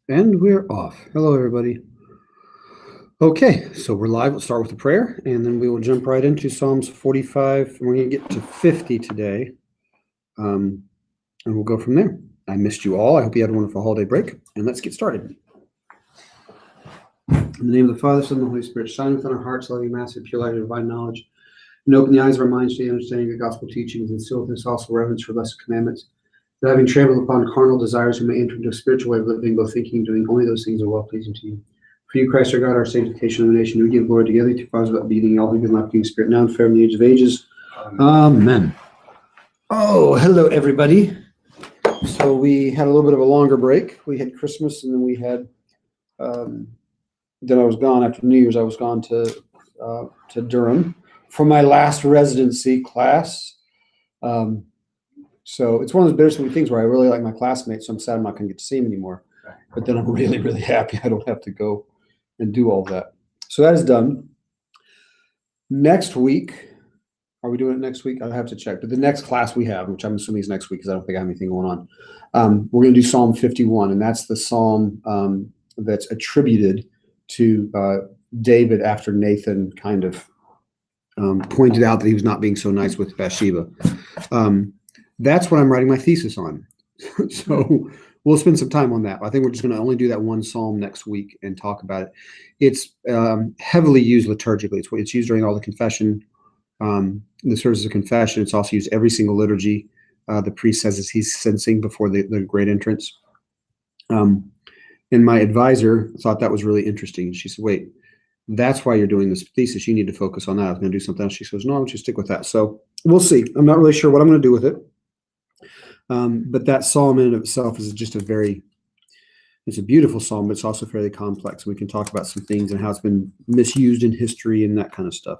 And we're off. Hello, everybody. Okay, so we're live. We'll start with a prayer, and then we will jump right into Psalms 45. We're going to get to 50 today, and we'll go from there. I missed you all. I hope you had a wonderful holiday break, and let's get started. In the name of the Father, Son, and the Holy Spirit, shine within our hearts, loving mass, pure light of divine knowledge, and open the eyes of our minds to the understanding of the gospel teachings, and instill within us also reverence for blessed commandments, that having trampled upon carnal desires, we may enter into a spiritual way of living, both thinking and doing only those things that are well-pleasing to you. For you, Christ, our God, our sanctification of the nation, we give glory together to Father, without beginning, all who give life, King, Spirit, now and forever in the age of ages. Amen. Oh, hello, everybody. So we had a little bit of a longer break. We had Christmas, and then we had, then I was gone after New Year's. I was gone to Durham for my last residency class. So it's one of those bittersweet things where I really like my classmates, so I'm sad I'm not going to get to see them anymore. But then I'm really, really happy I don't have to go and do all that. So that is done. Next week, are we doing it next week? I'll have to check. But the next class we have, which I'm assuming is next week because I don't think I have anything going on, we're going to do Psalm 51, and that's the psalm that's attributed to David after Nathan kind of pointed out that he was not being so nice with Bathsheba. That's what I'm writing my thesis on. So we'll spend some time on that. I think we're just going to only do that one psalm next week and talk about it. It's heavily used liturgically. It's used during all the confession, the services of confession. It's also used every single liturgy. The priest says as he's sensing before the great entrance. And my advisor thought that was really interesting. She said, wait, that's why you're doing this thesis. You need to focus on that. I was going to do something else. She says, no, I want you to stick with that. So we'll see. I'm not really sure what I'm going to do with it. But that psalm in and of itself is just it's a beautiful psalm, but it's also fairly complex. We can talk about some things and how it's been misused in history and that kind of stuff.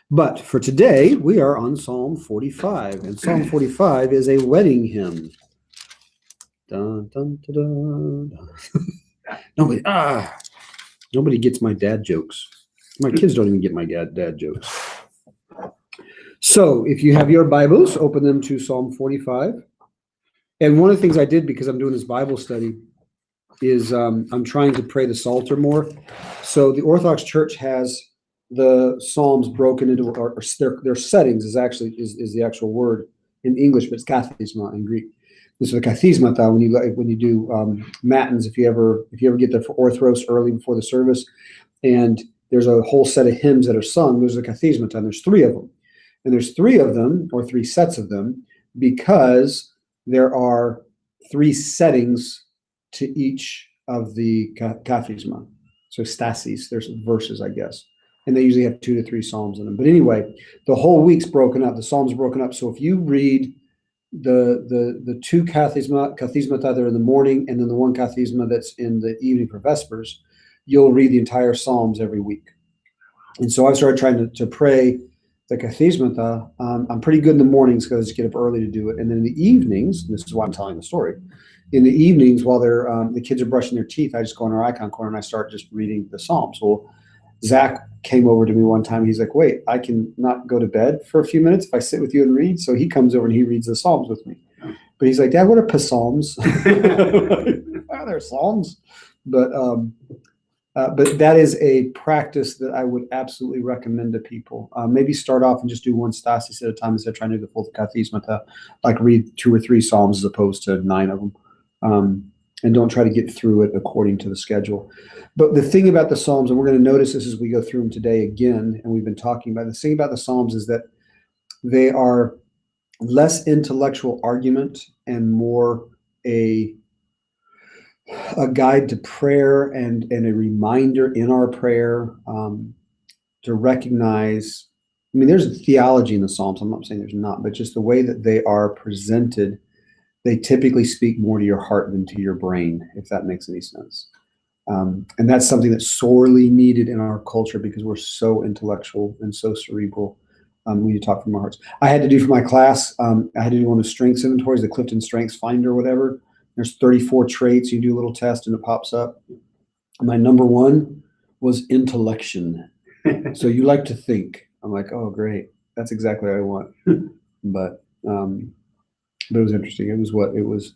But for today, we are on Psalm 45, and Psalm 45 is a wedding hymn. Dun, dun, dun, dun. Nobody gets my dad jokes. My kids don't even get my dad jokes. So if you have your Bibles, open them to Psalm 45. And one of the things I did because I'm doing this Bible study is I'm trying to pray the Psalter more. So the Orthodox Church has the Psalms broken into, or their settings is the actual word in English, but it's kathisma in Greek. This is the kathismata when you do matins. If you ever get there for orthros early before the service, and there's a whole set of hymns that are sung. There's the kathismata, and there's three of them, and there's three of them or three sets of them because there are three settings to each of the kathisma. So stasis, there's verses, I guess. And they usually have 2 to 3 psalms in them. But anyway, the whole week's broken up. The psalm's broken up. So if you read the two kathisma that are in the morning and then the one kathisma that's in the evening for Vespers, you'll read the entire psalms every week. And so I started trying to pray the kathismata. I'm pretty good in the mornings because I just get up early to do it. And then in the evenings, this is why I'm telling the story, in the evenings while the kids are brushing their teeth, I just go in our icon corner and I start just reading the psalms. Well, Zach came over to me one time. He's like, wait, I can not go to bed for a few minutes if I sit with you and read. So he comes over and he reads the psalms with me. But he's like, Dad, what are psalms? They're psalms. But that is a practice that I would absolutely recommend to people. Maybe start off and just do one stasis at a time instead of trying to do the full kathismata, like read 2 or 3 psalms as opposed to 9 of them. And don't try to get through it according to the schedule. But the thing about the Psalms, and we're going to notice this as we go through them today again, and we've been talking about, the thing about the Psalms is that they are less intellectual argument and more a guide to prayer and a reminder in our prayer to recognize. I mean, there's theology in the Psalms. I'm not saying there's not, but just the way that they are presented, they typically speak more to your heart than to your brain, if that makes any sense. And that's something that's sorely needed in our culture because we're so intellectual and so cerebral. We need to talk from our hearts. I had to do for my class, I had to do one of the strengths inventories, the Clifton Strengths Finder or whatever. There's 34 traits. You do a little test and it pops up. My number 1 was intellection. So you like to think. I'm like, oh, great. That's exactly what I want. But it was interesting. It was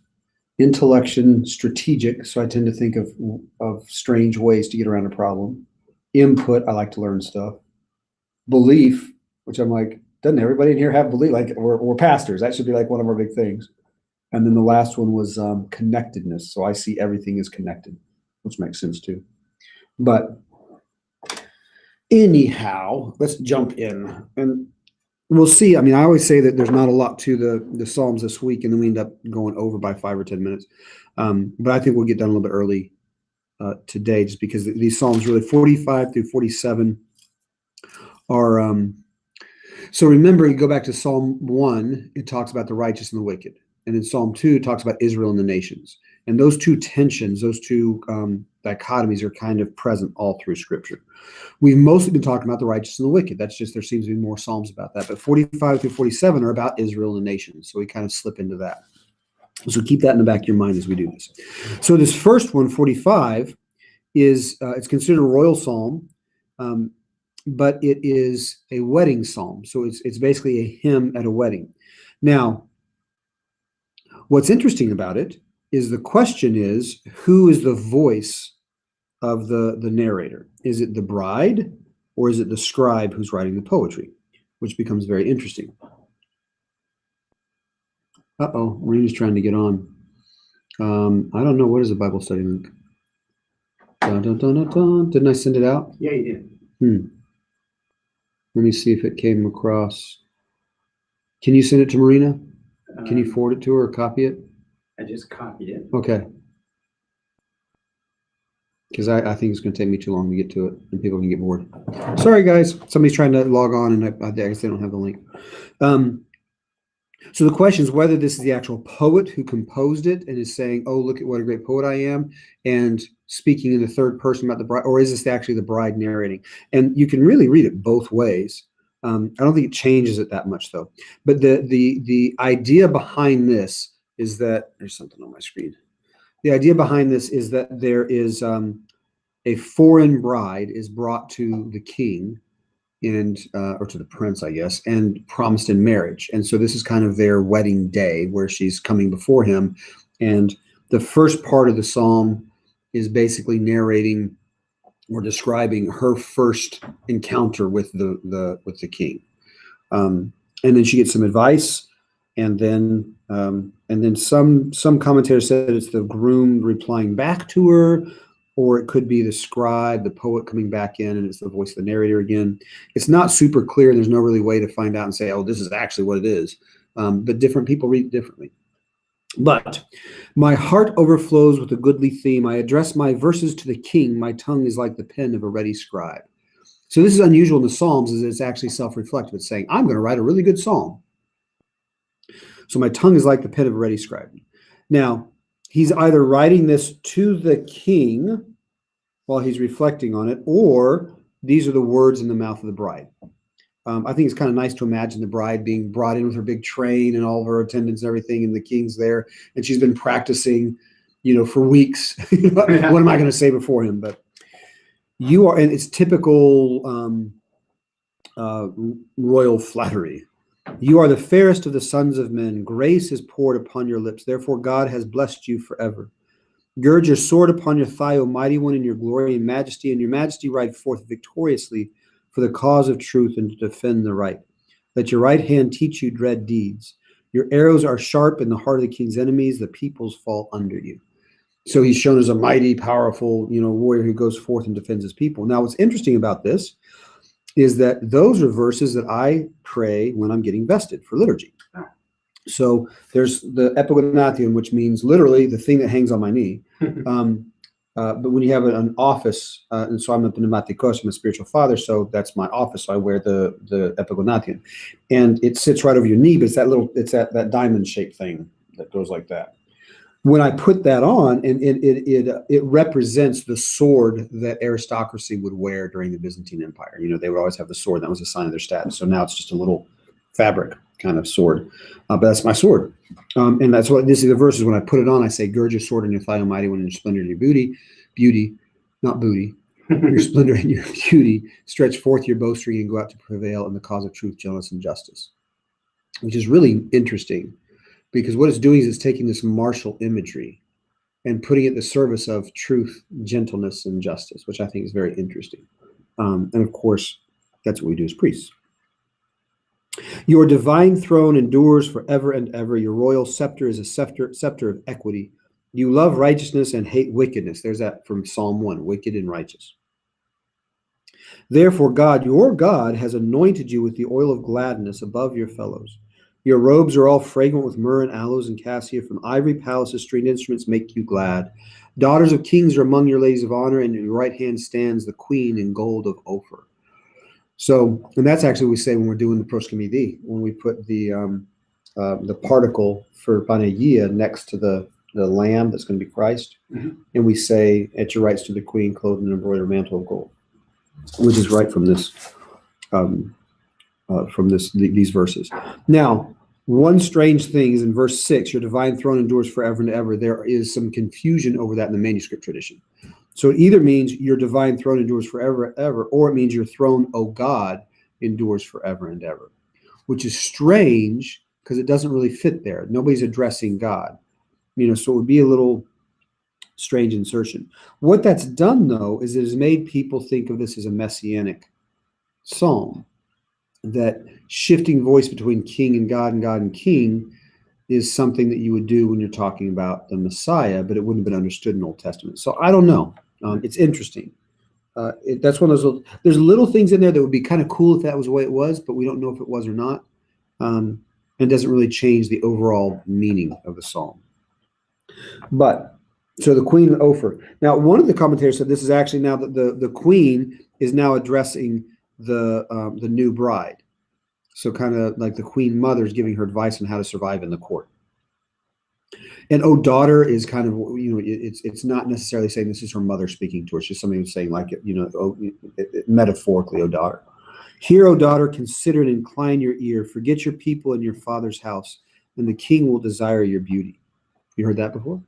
Intellection, strategic. So I tend to think of strange ways to get around a problem. Input, I like to learn stuff. Belief, which I'm like, doesn't everybody in here have belief? Like we're pastors. That should be like one of our big things. And then the last one was connectedness. So I see everything is connected, which makes sense too. But anyhow, let's jump in and we'll see. I mean, I always say that there's not a lot to the Psalms this week, and then we end up going over by 5 or 10 minutes. But I think we'll get done a little bit early today, just because these Psalms really 45 through 47 are. So remember, you go back to Psalm 1, it talks about the righteous and the wicked. And in Psalm 2, it talks about Israel and the nations. And those two tensions, those two dichotomies are kind of present all through Scripture. We've mostly been talking about the righteous and the wicked. That's just, there seems to be more Psalms about that. But 45 through 47 are about Israel and the nations. So we kind of slip into that. So keep that in the back of your mind as we do this. So this first one, 45, is it's considered a royal psalm, but it is a wedding psalm. So it's basically a hymn at a wedding. Now, what's interesting about it is the question is, who is the voice of the narrator? Is it the bride or is it the scribe who's writing the poetry? Which becomes very interesting. Uh-oh, Marina's trying to get on. I don't know. What is a Bible study link? Dun, dun, dun, dun, dun. Didn't I send it out? Yeah, you did. Let me see if it came across. Can you send it to Marina? Can you forward it to her or copy it? I just copied it. Okay. Because I think it's going to take me too long to get to it and people can get bored. Sorry, guys. Somebody's trying to log on and I guess they don't have the link. So the question is whether this is the actual poet who composed it and is saying, oh, look at what a great poet I am, and speaking in the third person about the bride, or is this actually the bride narrating? And you can really read it both ways. I don't think it changes it that much, though. But the idea behind this is that there's something on my screen. The idea behind this is that there is a foreign bride is brought to the king and or to the prince, I guess, and promised in marriage. And so this is kind of their wedding day where she's coming before him. And the first part of the psalm is basically narrating or describing her first encounter with the king. And then she gets some advice, and then some commentators said it's the groom replying back to her, or it could be the scribe, the poet coming back in, and it's the voice of the narrator again. It's not super clear, and there's no really way to find out and say, oh, this is actually what it is. But different people read it differently. But my heart overflows with a goodly theme. I address my verses to the king. My tongue is like the pen of a ready scribe. So this is unusual in the Psalms, is it's actually self-reflective. It's saying, I'm going to write a really good psalm. So my tongue is like the pen of a ready scribe. Now, he's either writing this to the king while he's reflecting on it, or these are the words in the mouth of the bride. I think it's kind of nice to imagine the bride being brought in with her big train and all of her attendants and everything, and the king's there, and she's been practicing, for weeks. What am I going to say before him? But you are, and it's typical royal flattery. You are the fairest of the sons of men. Grace is poured upon your lips. Therefore, God has blessed you forever. Gird your sword upon your thigh, O mighty one, in your glory and majesty. And your majesty ride forth victoriously for the cause of truth and to defend the right. Let your right hand teach you dread deeds. Your arrows are sharp in the heart of the king's enemies. The peoples fall under you. So he's shown as a mighty, powerful, warrior who goes forth and defends his people. Now, what's interesting about this is that those are verses that I pray when I'm getting vested for liturgy. So there's the epigonation, which means literally the thing that hangs on my knee. But when you have an office, and so I'm a pneumatikos, I'm a spiritual father, so that's my office. So I wear the epigonation, and it sits right over your knee, but it's that diamond shaped thing that goes like that. When I put that on, and it represents the sword that aristocracy would wear during the Byzantine Empire. They would always have the sword. That was a sign of their status. So now it's just a little fabric kind of sword. But that's my sword. And that's what this is the verses. When I put it on, I say, gird your sword in your thigh, Almighty One, in your splendor and your beauty, not booty, your splendor and your beauty. Stretch forth your bowstring and go out to prevail in the cause of truth, gentleness, and justice, which is really interesting. because what it's doing is it's taking this martial imagery and putting it at the service of truth, gentleness, and justice, which I think is very interesting. And of course, that's what we do as priests. Your divine throne endures forever and ever. Your royal scepter is a scepter of equity. You love righteousness and hate wickedness. There's that from Psalm 1, wicked and righteous. Therefore, God, your God, has anointed you with the oil of gladness above your fellows. Your robes are all fragrant with myrrh and aloes and cassia. From ivory palaces, stringed instruments make you glad. Daughters of kings are among your ladies of honor, and in your right hand stands the queen in gold of Ophir. So, and that's actually what we say when we're doing the proskomidi, when we put the particle for Panagia next to the lamb that's going to be Christ, and we say, at your rights to the queen, clothed in an embroidered mantle of gold, which is right from this, these verses. Now, one strange thing is in verse 6, your divine throne endures forever and ever. There is some confusion over that in the manuscript tradition. So it either means your divine throne endures forever and ever, or it means your throne, O God, endures forever and ever, which is strange because it doesn't really fit there. Nobody's addressing God, so it would be a little strange insertion. What that's done, though, is it has made people think of this as a messianic psalm, that shifting voice between king and God and king is something that you would do when you're talking about the Messiah, but it wouldn't have been understood in Old Testament. So I don't know. It's interesting. That's one of those. There's little things in there that would be kind of cool if that was the way it was, but we don't know if it was or not. And it doesn't really change the overall meaning of the psalm. But so the queen of Ophir. Now, one of the commentators said this is actually now that the queen is now addressing the new bride. So kind of like the queen mother is giving her advice on how to survive in the court. And "O daughter" is kind of, it's not necessarily saying this is her mother speaking to her. It's just something saying like, metaphorically, "O daughter. Hear, O daughter, consider and incline your ear. Forget your people and your father's house, and the king will desire your beauty." You heard that before?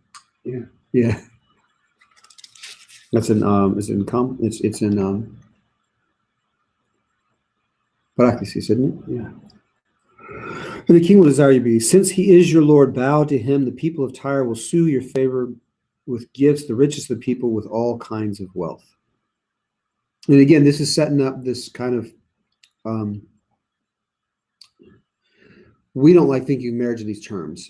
Yeah. Yeah. That's in Paraclesis, isn't it? Yeah. And the king will desire you beauty. Since he is your Lord, bow to him. The people of Tyre will sue your favor with gifts, the richest of the people with all kinds of wealth. And again, this is setting up this kind of, we don't like thinking of marriage in these terms,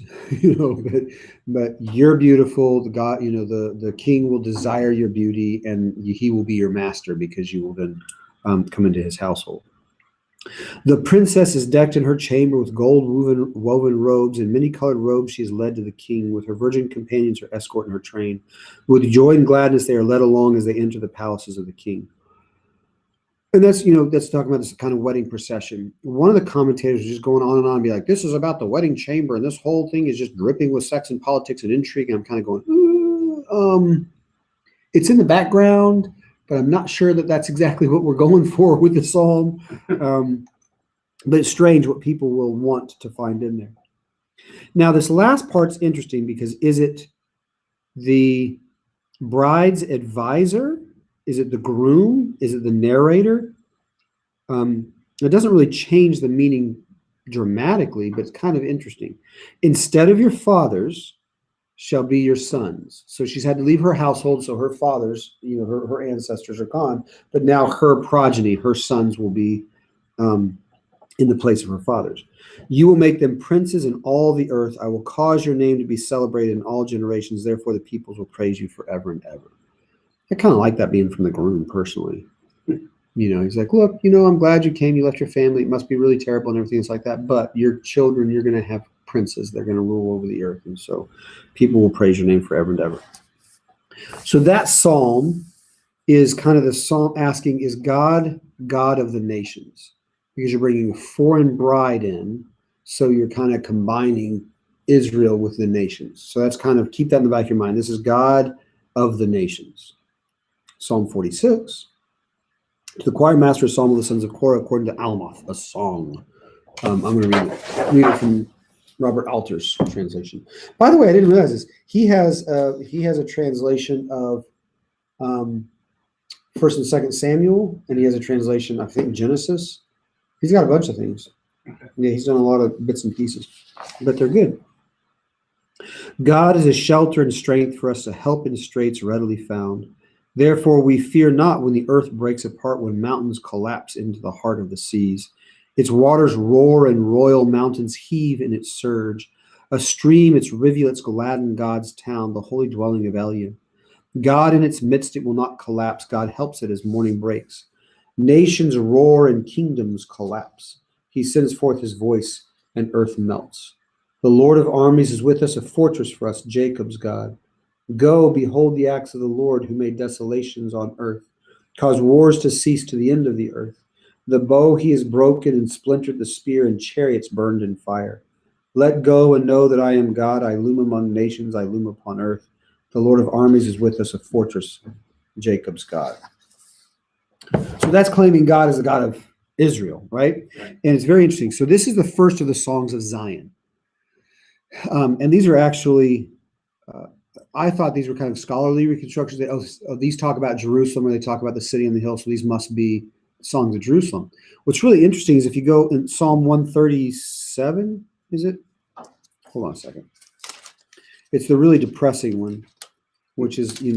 but you're beautiful. The God, the king will desire your beauty, and he will be your master because you will then come into his household. The princess is decked in her chamber with gold woven robes, and many-colored robes she is led to the king, with her virgin companions, her escort, and her train. With joy and gladness they are led along as they enter the palaces of the king. And that's talking about this kind of wedding procession. One of the commentators is just going on and on and be like, this is about the wedding chamber, and this whole thing is just dripping with sex and politics and intrigue. And I'm kind of going, it's in the background, but I'm not sure that that's exactly what we're going for with the psalm. But it's strange what people will want to find in there. Now, this last part's interesting because is it the bride's advisor? Is it the groom? Is it the narrator? It doesn't really change the meaning dramatically, but it's kind of interesting. Instead of your fathers shall be your sons. So she's had to leave her household, so her fathers, her ancestors are gone, but now her progeny, her sons will be in the place of her fathers. You will make them princes in all the earth. I will cause your name to be celebrated in all generations. Therefore, the peoples will praise you forever and ever. I kind of like that being from the groom personally. He's like, look, I'm glad you came. You left your family. It must be really terrible and everything else like that. But your children, you're going to have princes. They're going to rule over the earth. And so people will praise your name forever and ever. So that psalm is kind of the psalm asking, is God God of the nations? Because you're bringing a foreign bride in. So you're kind of combining Israel with the nations. So that's kind of, keep that in the back of your mind. This is God of the nations. Psalm 46. To the choir master, a psalm of the sons of Korah, according to Alamoth, a song. I'm going to read it from Robert Alter's translation. By the way, I didn't realize this. He has a translation of 1 and 2 Samuel, and he has a translation, I think, Genesis. He's got a bunch of things. Yeah, he's done a lot of bits and pieces, but they're good. God is a shelter and strength for us, a help in straits readily found. Therefore we fear not when the earth breaks apart, when mountains collapse into the heart of the seas. Its waters roar and royal mountains heave in its surge. A stream, its rivulets gladden God's town, the holy dwelling of Elion. God in its midst, it will not collapse. God helps it as morning breaks. Nations roar and kingdoms collapse. He sends forth his voice and earth melts. The Lord of armies is with us, a fortress for us, Jacob's God. Go, behold the acts of the Lord, who made desolations on earth, caused wars to cease to the end of the earth. The bow he has broken and splintered, the spear and chariots burned in fire. Let go and know that I am God. I loom among nations, I loom upon earth. The Lord of armies is with us, a fortress, Jacob's God. So that's claiming God as the God of Israel, right? Right. And it's very interesting. So this is the first of the songs of Zion. And these are actually, I thought these were kind of scholarly reconstructions. These talk about Jerusalem, or they talk about the city on the hill, so these must be songs of Jerusalem. What's really interesting is if you go in Psalm 137, is it? Hold on a second. It's the really depressing one, which is, yeah,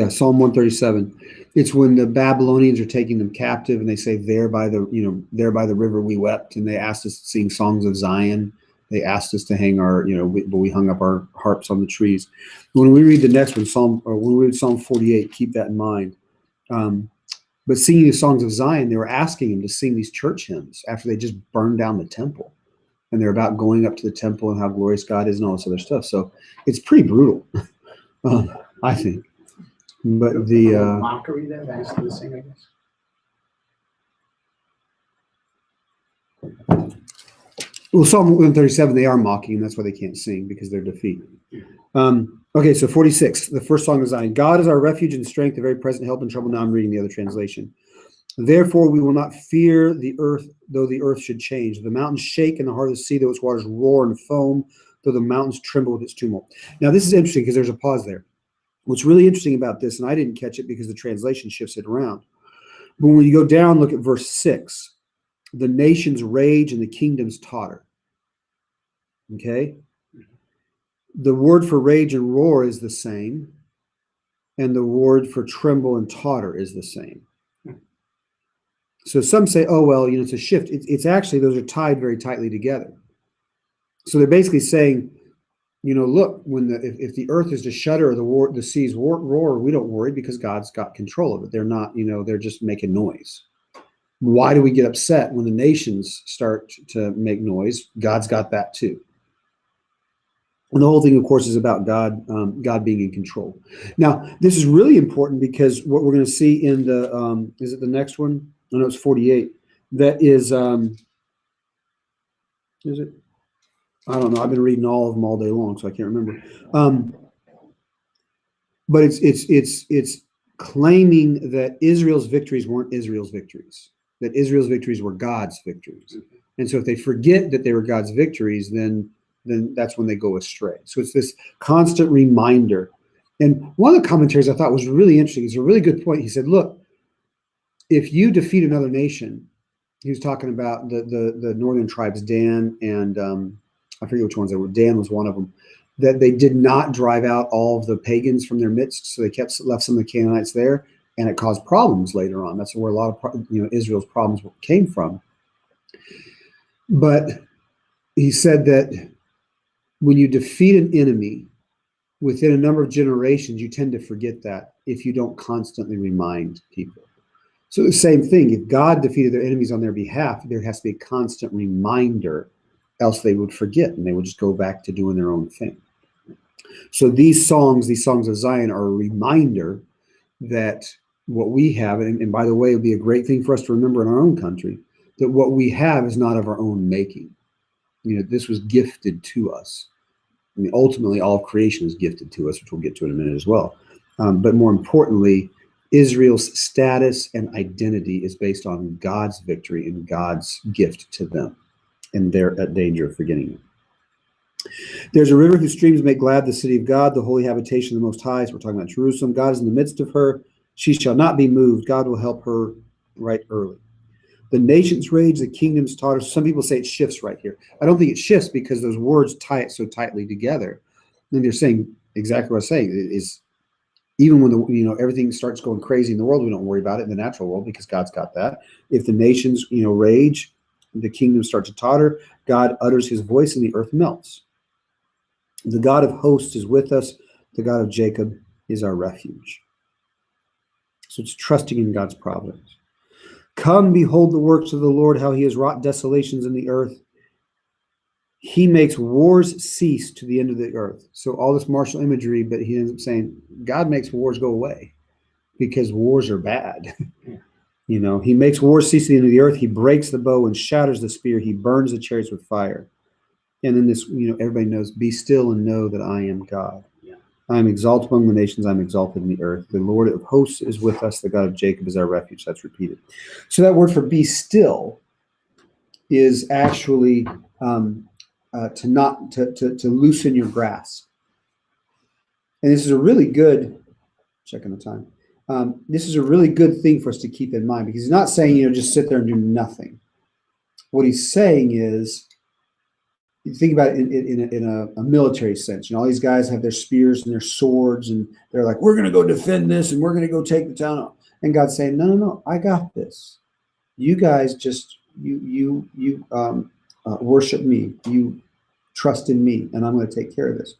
Psalm 137. It's when the Babylonians are taking them captive, and they say, there by the river we wept, and they asked us to sing songs of Zion. They asked us to hang our, but we hung up our harps on the trees. When we read the next one, when we read Psalm 48, keep that in mind. But singing the songs of Zion, they were asking him to sing these church hymns after they just burned down the temple. And they're about going up to the temple and how glorious God is and all this other stuff. So it's pretty brutal, I think. But the mockery there, that's the sing, I guess. Well, Psalm 137, they are mocking, and that's why they can't sing, because they're defeated. Okay, so 46, the first song of Zion. God is our refuge and strength, a very present help in trouble. Now I'm reading the other translation. Therefore we will not fear the earth, though the earth should change. The mountains shake in the heart of the sea, though its waters roar and foam, though the mountains tremble with its tumult. Now this is interesting because there's a pause there. What's really interesting about this, and I didn't catch it because the translation shifts it around, but when you go down, look at verse 6. The nations rage and the kingdoms totter. Okay? The word for rage and roar is the same, and the word for tremble and totter is the same. So some say, oh, well, it's a shift. It's actually, those are tied very tightly together. So they're basically saying, look, if the earth is to shudder or the seas roar, we don't worry because God's got control of it. They're not, they're just making noise. Why do we get upset when the nations start to make noise? God's got that too. And the whole thing, of course, is about God being in control. Now, this is really important because what we're going to see in the, is it the next one? I know it's 48. That is it? I don't know. I've been reading all of them all day long, so I can't remember. But it's claiming that Israel's victories weren't Israel's victories, that Israel's victories were God's victories. And so if they forget that they were God's victories, then that's when they go astray. So it's this constant reminder. And one of the commentaries I thought was really interesting. It's a really good point. He said, look, if you defeat another nation, he was talking about the northern tribes, Dan and I forget which ones they were. Dan was one of them. That they did not drive out all of the pagans from their midst, so they left some of the Canaanites there, and it caused problems later on. That's where a lot of Israel's problems came from. But he said that when you defeat an enemy within a number of generations, you tend to forget that if you don't constantly remind people. So the same thing, if God defeated their enemies on their behalf, there has to be a constant reminder, else they would forget and they would just go back to doing their own thing. So these songs of Zion, are a reminder that what we have, and by the way, it would be a great thing for us to remember in our own country, that what we have is not of our own making. This was gifted to us. I mean, ultimately, all of creation is gifted to us, which we'll get to in a minute as well. But more importantly, Israel's status and identity is based on God's victory and God's gift to them, and they're at danger of forgetting it. There's a river whose streams make glad the city of God, the holy habitation of the Most High. So we're talking about Jerusalem. God is in the midst of her. She shall not be moved. God will help her right early. The nations rage, the kingdoms totter. Some people say it shifts right here. I don't think it shifts because those words tie it so tightly together. And they're saying exactly what I'm saying is even when everything starts going crazy in the world, we don't worry about it in the natural world because God's got that. If the nations rage, the kingdoms start to totter. God utters his voice and the earth melts. The God of hosts is with us. The God of Jacob is our refuge. So it's trusting in God's providence. Come, behold the works of the Lord, how he has wrought desolations in the earth. He makes wars cease to the end of the earth. So all this martial imagery, but he ends up saying, God makes wars go away because wars are bad. He makes wars cease to the end of the earth. He breaks the bow and shatters the spear. He burns the chariots with fire. And then this, everybody knows, be still and know that I am God. I am exalted among the nations. I am exalted in the earth. The Lord of hosts is with us. The God of Jacob is our refuge. That's repeated. So that word for be still is actually to loosen your grasp. And this is a really good, checking the time. This is a really good thing for us to keep in mind because he's not saying, just sit there and do nothing. What he's saying is, you think about it in a military sense. All these guys have their spears and their swords, and they're like, we're going to go defend this, and we're going to go take the town. And God's saying, no, I got this. You guys just, you worship me. You trust in me, and I'm going to take care of this.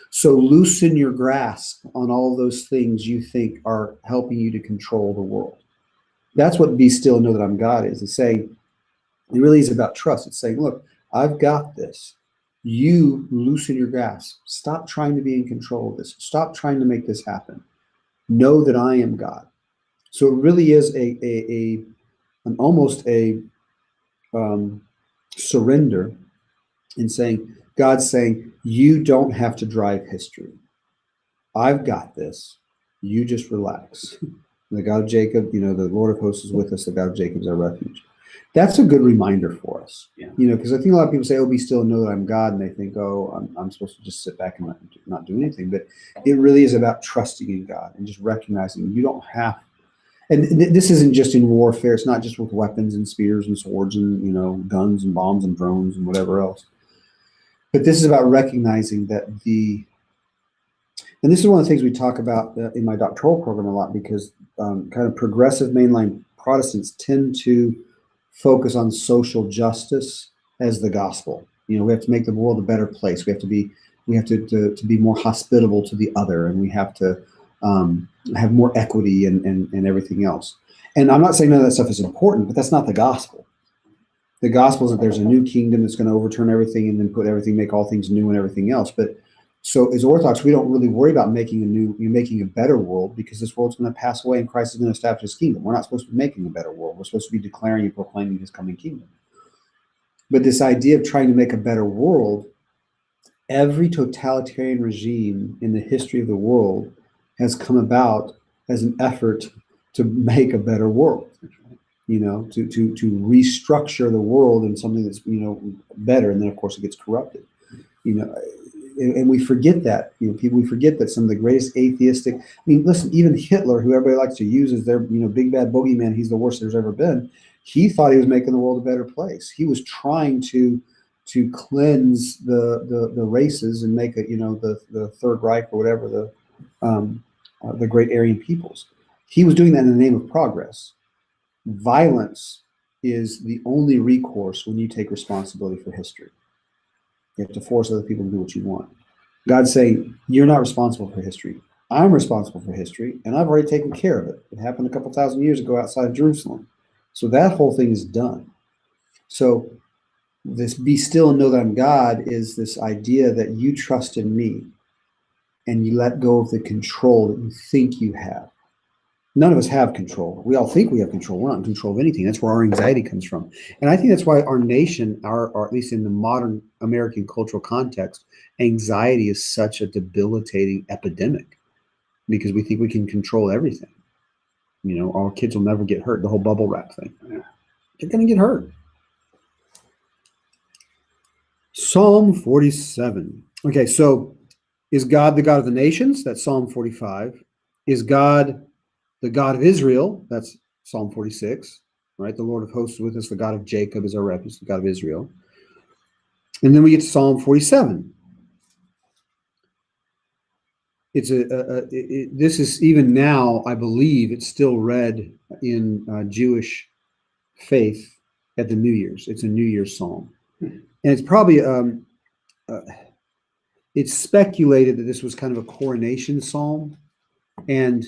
So loosen your grasp on all those things you think are helping you to control the world. That's what be still, know that I'm God is. It's saying, it really is about trust. It's saying, look, I've got this. You loosen your grasp. Stop trying to be in control of this. Stop trying to make this happen. Know that I am God. So it really is almost a surrender in saying, God's saying, you don't have to drive history. I've got this. You just relax. The God of Jacob, the Lord of hosts is with us. The God of Jacob is our refuge. That's a good reminder for us, because I think a lot of people say, oh, be still and know that I'm God. And they think, oh, I'm supposed to just sit back and not do anything. But it really is about trusting in God and just recognizing you don't have. And this isn't just in warfare. It's not just with weapons and spears and swords and, guns and bombs and drones and whatever else. But this is about recognizing that and this is one of the things we talk about in my doctoral program a lot, because kind of progressive mainline Protestants tend to focus on social justice as the gospel. We have to make the world a better place. We have to be more hospitable to the other, and we have to have more equity and everything else. And I'm not saying none of that stuff is important, but that's not the gospel. The gospel is that there's a new kingdom that's going to overturn everything and then make all things new and everything else. But so as Orthodox, we don't really worry about making a better world, because this world's going to pass away and Christ is going to establish his kingdom. We're not supposed to be making a better world. We're supposed to be declaring and proclaiming his coming kingdom. But this idea of trying to make a better world, every totalitarian regime in the history of the world has come about as an effort to make a better world, to restructure the world in something that's, better. And then of course it gets corrupted, and we forget that, we forget that some of the greatest atheistic, listen, even Hitler, who everybody likes to use as their, big bad bogeyman, he's the worst there's ever been. He thought he was making the world a better place. He was trying to cleanse the races and make it, the Third Reich or whatever, the great Aryan peoples. He was doing that in the name of progress. Violence is the only recourse when you take responsibility for history. You have to force other people to do what you want. God's saying, you're not responsible for history. I'm responsible for history, and I've already taken care of it. It happened a couple thousand years ago outside of Jerusalem. So that whole thing is done. So this be still and know that I'm God is this idea that you trust in me and you let go of the control that you think you have. None of us have control. We all think we have control. We're not in control of anything. That's where our anxiety comes from. And I think that's why our nation, or at least in the modern American cultural context, anxiety is such a debilitating epidemic, because we think we can control everything. Our kids will never get hurt. The whole bubble wrap thing. They're going to get hurt. Psalm 47. Okay, so is God the God of the nations? That's Psalm 45. Is God the God of Israel? That's Psalm 46. right? The Lord of hosts is with us. The God of Jacob is our refuge, the God of Israel. And then we get to Psalm 47. It's this is even now, I believe, it's still read in Jewish faith at the New Year's. It's a New Year's psalm, and it's probably it's speculated that this was kind of a coronation psalm, and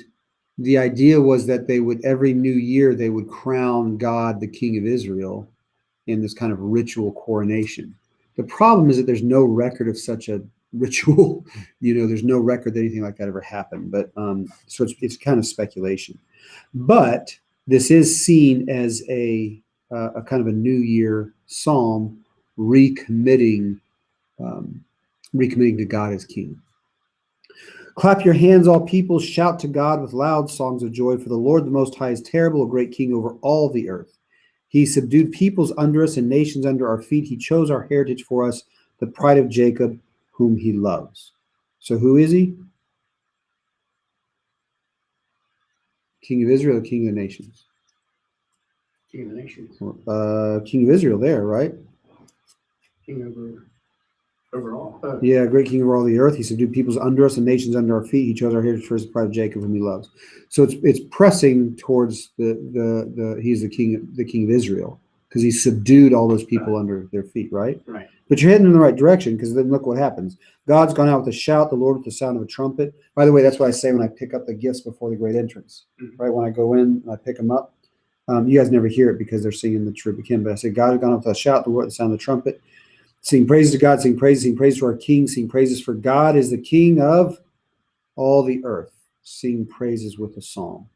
the idea was that they would every new year they would crown God the King of Israel in this kind of ritual coronation. The problem is that there's no record of such a ritual. There's no record that anything like that ever happened. But so it's kind of speculation. But this is seen as a kind of a New Year psalm, recommitting to God as King. Clap your hands, all peoples, shout to God with loud songs of joy, for the Lord the Most High is terrible, a great King over all the earth. He subdued peoples under us and nations under our feet. He chose our heritage for us, the pride of Jacob, whom he loves. So who is he? King of Israel, King of the nations? King of the nations. King of Israel there, right? King overall. Yeah, great King over all the earth. He subdued peoples under us and nations under our feet. He chose our heritage for us, the pride of Jacob, whom he loves. So it's pressing towards he's the king of Israel, because he subdued all those people under their feet, right? Right. But you're heading in the right direction, because then look what happens. God's gone out with a shout, the Lord with the sound of a trumpet. By the way, that's what I say when I pick up the gifts before the great entrance, right? When I go in and I pick them up, you guys never hear it because they're singing the Cherubim hymn. But I say, God has gone out with a shout, the Lord with the sound of the trumpet. Sing praises to God, sing praises to our King, sing praises for God is the King of all the earth. Sing praises with a psalm.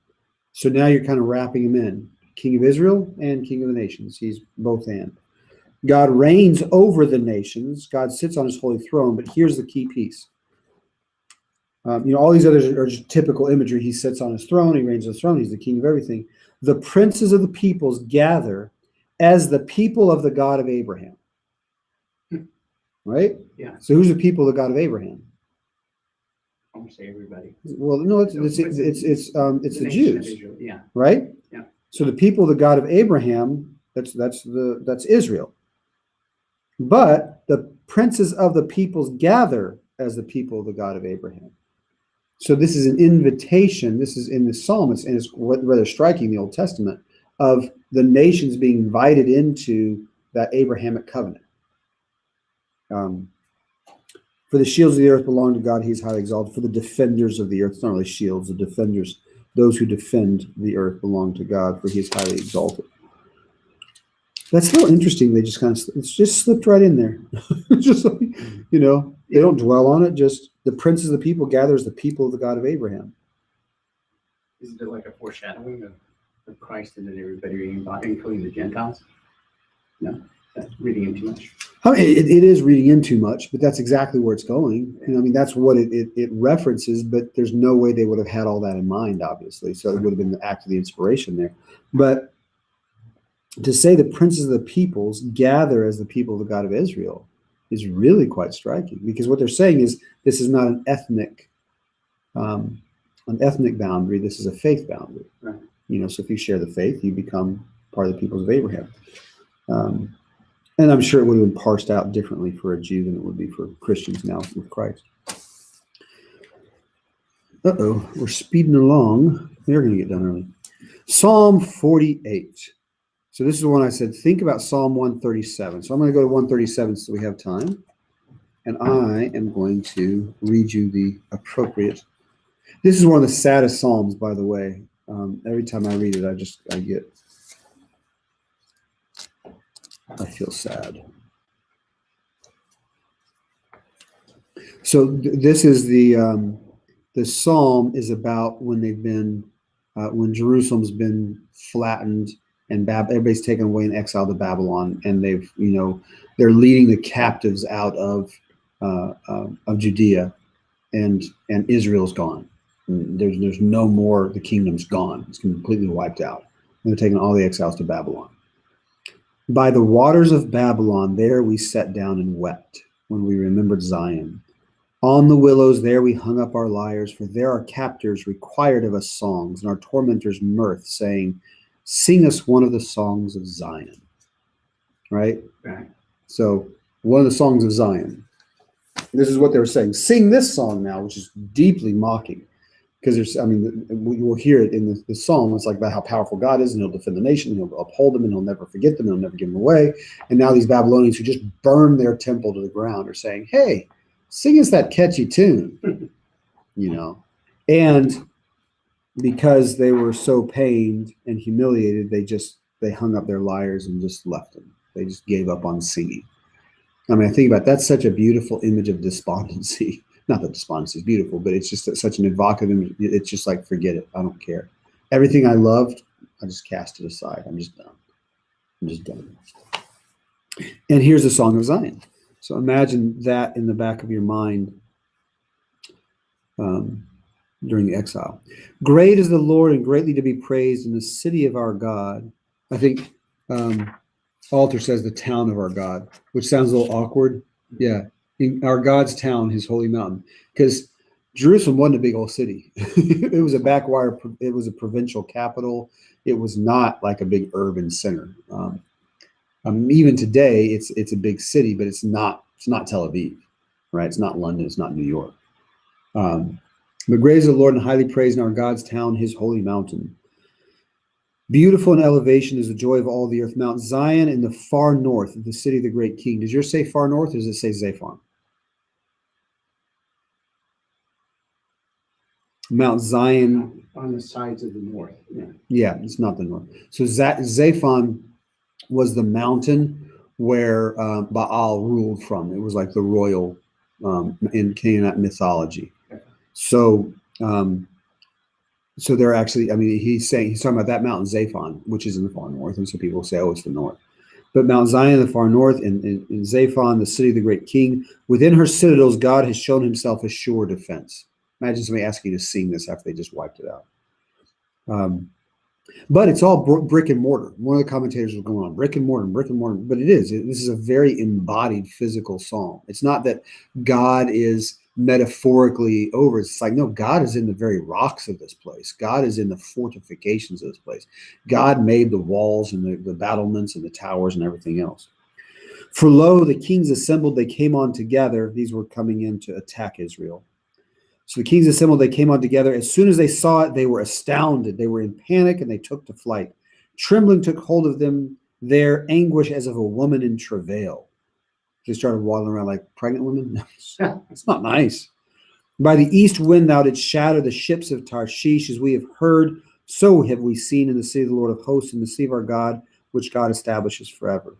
So now you're kind of wrapping him in. King of Israel and King of the nations. He's both and. God reigns over the nations. God sits on his holy throne, but here's the key piece. All these others are just typical imagery. He sits on his throne. He reigns on his throne. He's the king of everything. The princes of the peoples gather as the people of the God of Abraham. Right? Yeah. So who's the people of the God of Abraham? I won't say everybody. Well, no, it's the Jews. Israel. Yeah. Right? Yeah. So the people of the God of Abraham, that's Israel. But the princes of the peoples gather as the people of the God of Abraham. So this is an invitation. This is in the psalm, and it's rather striking, the Old Testament, of the nations being invited into that Abrahamic covenant. For the shields of the earth belong to God. He is highly exalted. For the defenders of the earth, it's not really shields, the defenders, those who defend the earth belong to God, for he is highly exalted. That's a little interesting. They just it's just slipped right in there. Just like, they don't dwell on it. Just the princes of the people gather as the people of the God of Abraham. Isn't it like a foreshadowing of Christ and then everybody including the Gentiles? No, that's reading in too much. I mean, it is reading in too much, but that's exactly where it's going. That's what it references, but there's no way they would have had all that in mind, obviously. So it would have been the act of the inspiration there. But to say the princes of the peoples gather as the people of the God of Israel is really quite striking, because what they're saying is this is not an ethnic boundary. This is a faith boundary. Right. So if you share the faith, you become part of the peoples of Abraham. And I'm sure it would have been parsed out differently for a Jew than it would be for Christians now with Christ. We're speeding along. We're going to get done early. Psalm 48. So this is the one I said, think about Psalm 137. So I'm going to go to 137 so we have time. And I am going to read you the appropriate. This is one of the saddest Psalms, by the way. Every time I read it, I feel sad. So this is the Psalm is about when they've been, when Jerusalem's been flattened and everybody's taken away in exile to Babylon, and they've, they're leading the captives out of Judea, and Israel's gone. And there's no more. The kingdom's gone. It's completely wiped out. And they're taking all the exiles to Babylon. By the waters of Babylon, there we sat down and wept when we remembered Zion. On the willows there we hung up our lyres, for there our captors required of us songs, and our tormentors mirth, saying, sing us one of the songs of Zion. Right? Right. So one of the songs of Zion. This is what they were saying. Sing this song now, which is deeply mocking. Because there's, I mean, we will hear it in the psalm. It's like about how powerful God is, and he'll defend the nation, and he'll uphold them, and he'll never forget them, and he'll never give them away. And now these Babylonians who just burned their temple to the ground are saying, hey, sing us that catchy tune, you know. And because they were so pained and humiliated, they hung up their lyres and just left them. They just gave up on singing. I mean, I think about that's such a beautiful image of despondency. Not that despondency is beautiful, but it's just such an evocative image. It's just like, forget it. I don't care. Everything I loved, I just cast it aside. I'm just done. I'm just done. And here's the Song of Zion. So imagine that in the back of your mind during the exile. Great is the Lord and greatly to be praised in the city of our God. I think Alter says the town of our God, which sounds a little awkward. Yeah. In our God's town, his holy mountain, because Jerusalem wasn't a big old city. It was a backwire. It was a provincial capital. It was not like a big urban center. Even today, it's a big city, but it's not Tel Aviv, right? It's not London. It's not New York. But great is the Lord and highly praised in our God's town, his holy mountain. Beautiful in elevation is the joy of all the earth. Mount Zion in the far north, the city of the great king. Does yours say far north, or does it say Zaphon? Mount Zion. On the sides of the north. Yeah. Yeah, it's not the north. So Zaphon was the mountain where Baal ruled from. It was like the royal in Canaanite mythology. So they're actually, I mean, he's talking about that mountain Zaphon, which is in the far north. And so people say, oh, it's the north. But Mount Zion in the far north, and in Zaphon, the city of the great king, within her citadels, God has shown himself a sure defense. Imagine somebody asking you to sing this after they just wiped it out. But it's all brick and mortar. One of the commentators was going on, brick and mortar. But it is. This is a very embodied physical psalm. It's not that God is metaphorically over. It's like, no, God is in the very rocks of this place. God is in the fortifications of this place. God made the walls and the battlements and the towers and everything else. For lo, the kings assembled, they came on together. These were coming in to attack Israel. So the kings assembled, they came on together. As soon as they saw it, they were astounded. They were in panic and they took to flight. Trembling took hold of them, their anguish as of a woman in travail. They started waddling around like pregnant women. It's not nice. By the east wind thou didst shatter the ships of Tarshish, as we have heard, so have we seen in the city of the Lord of hosts, in the city of our God, which God establishes forever.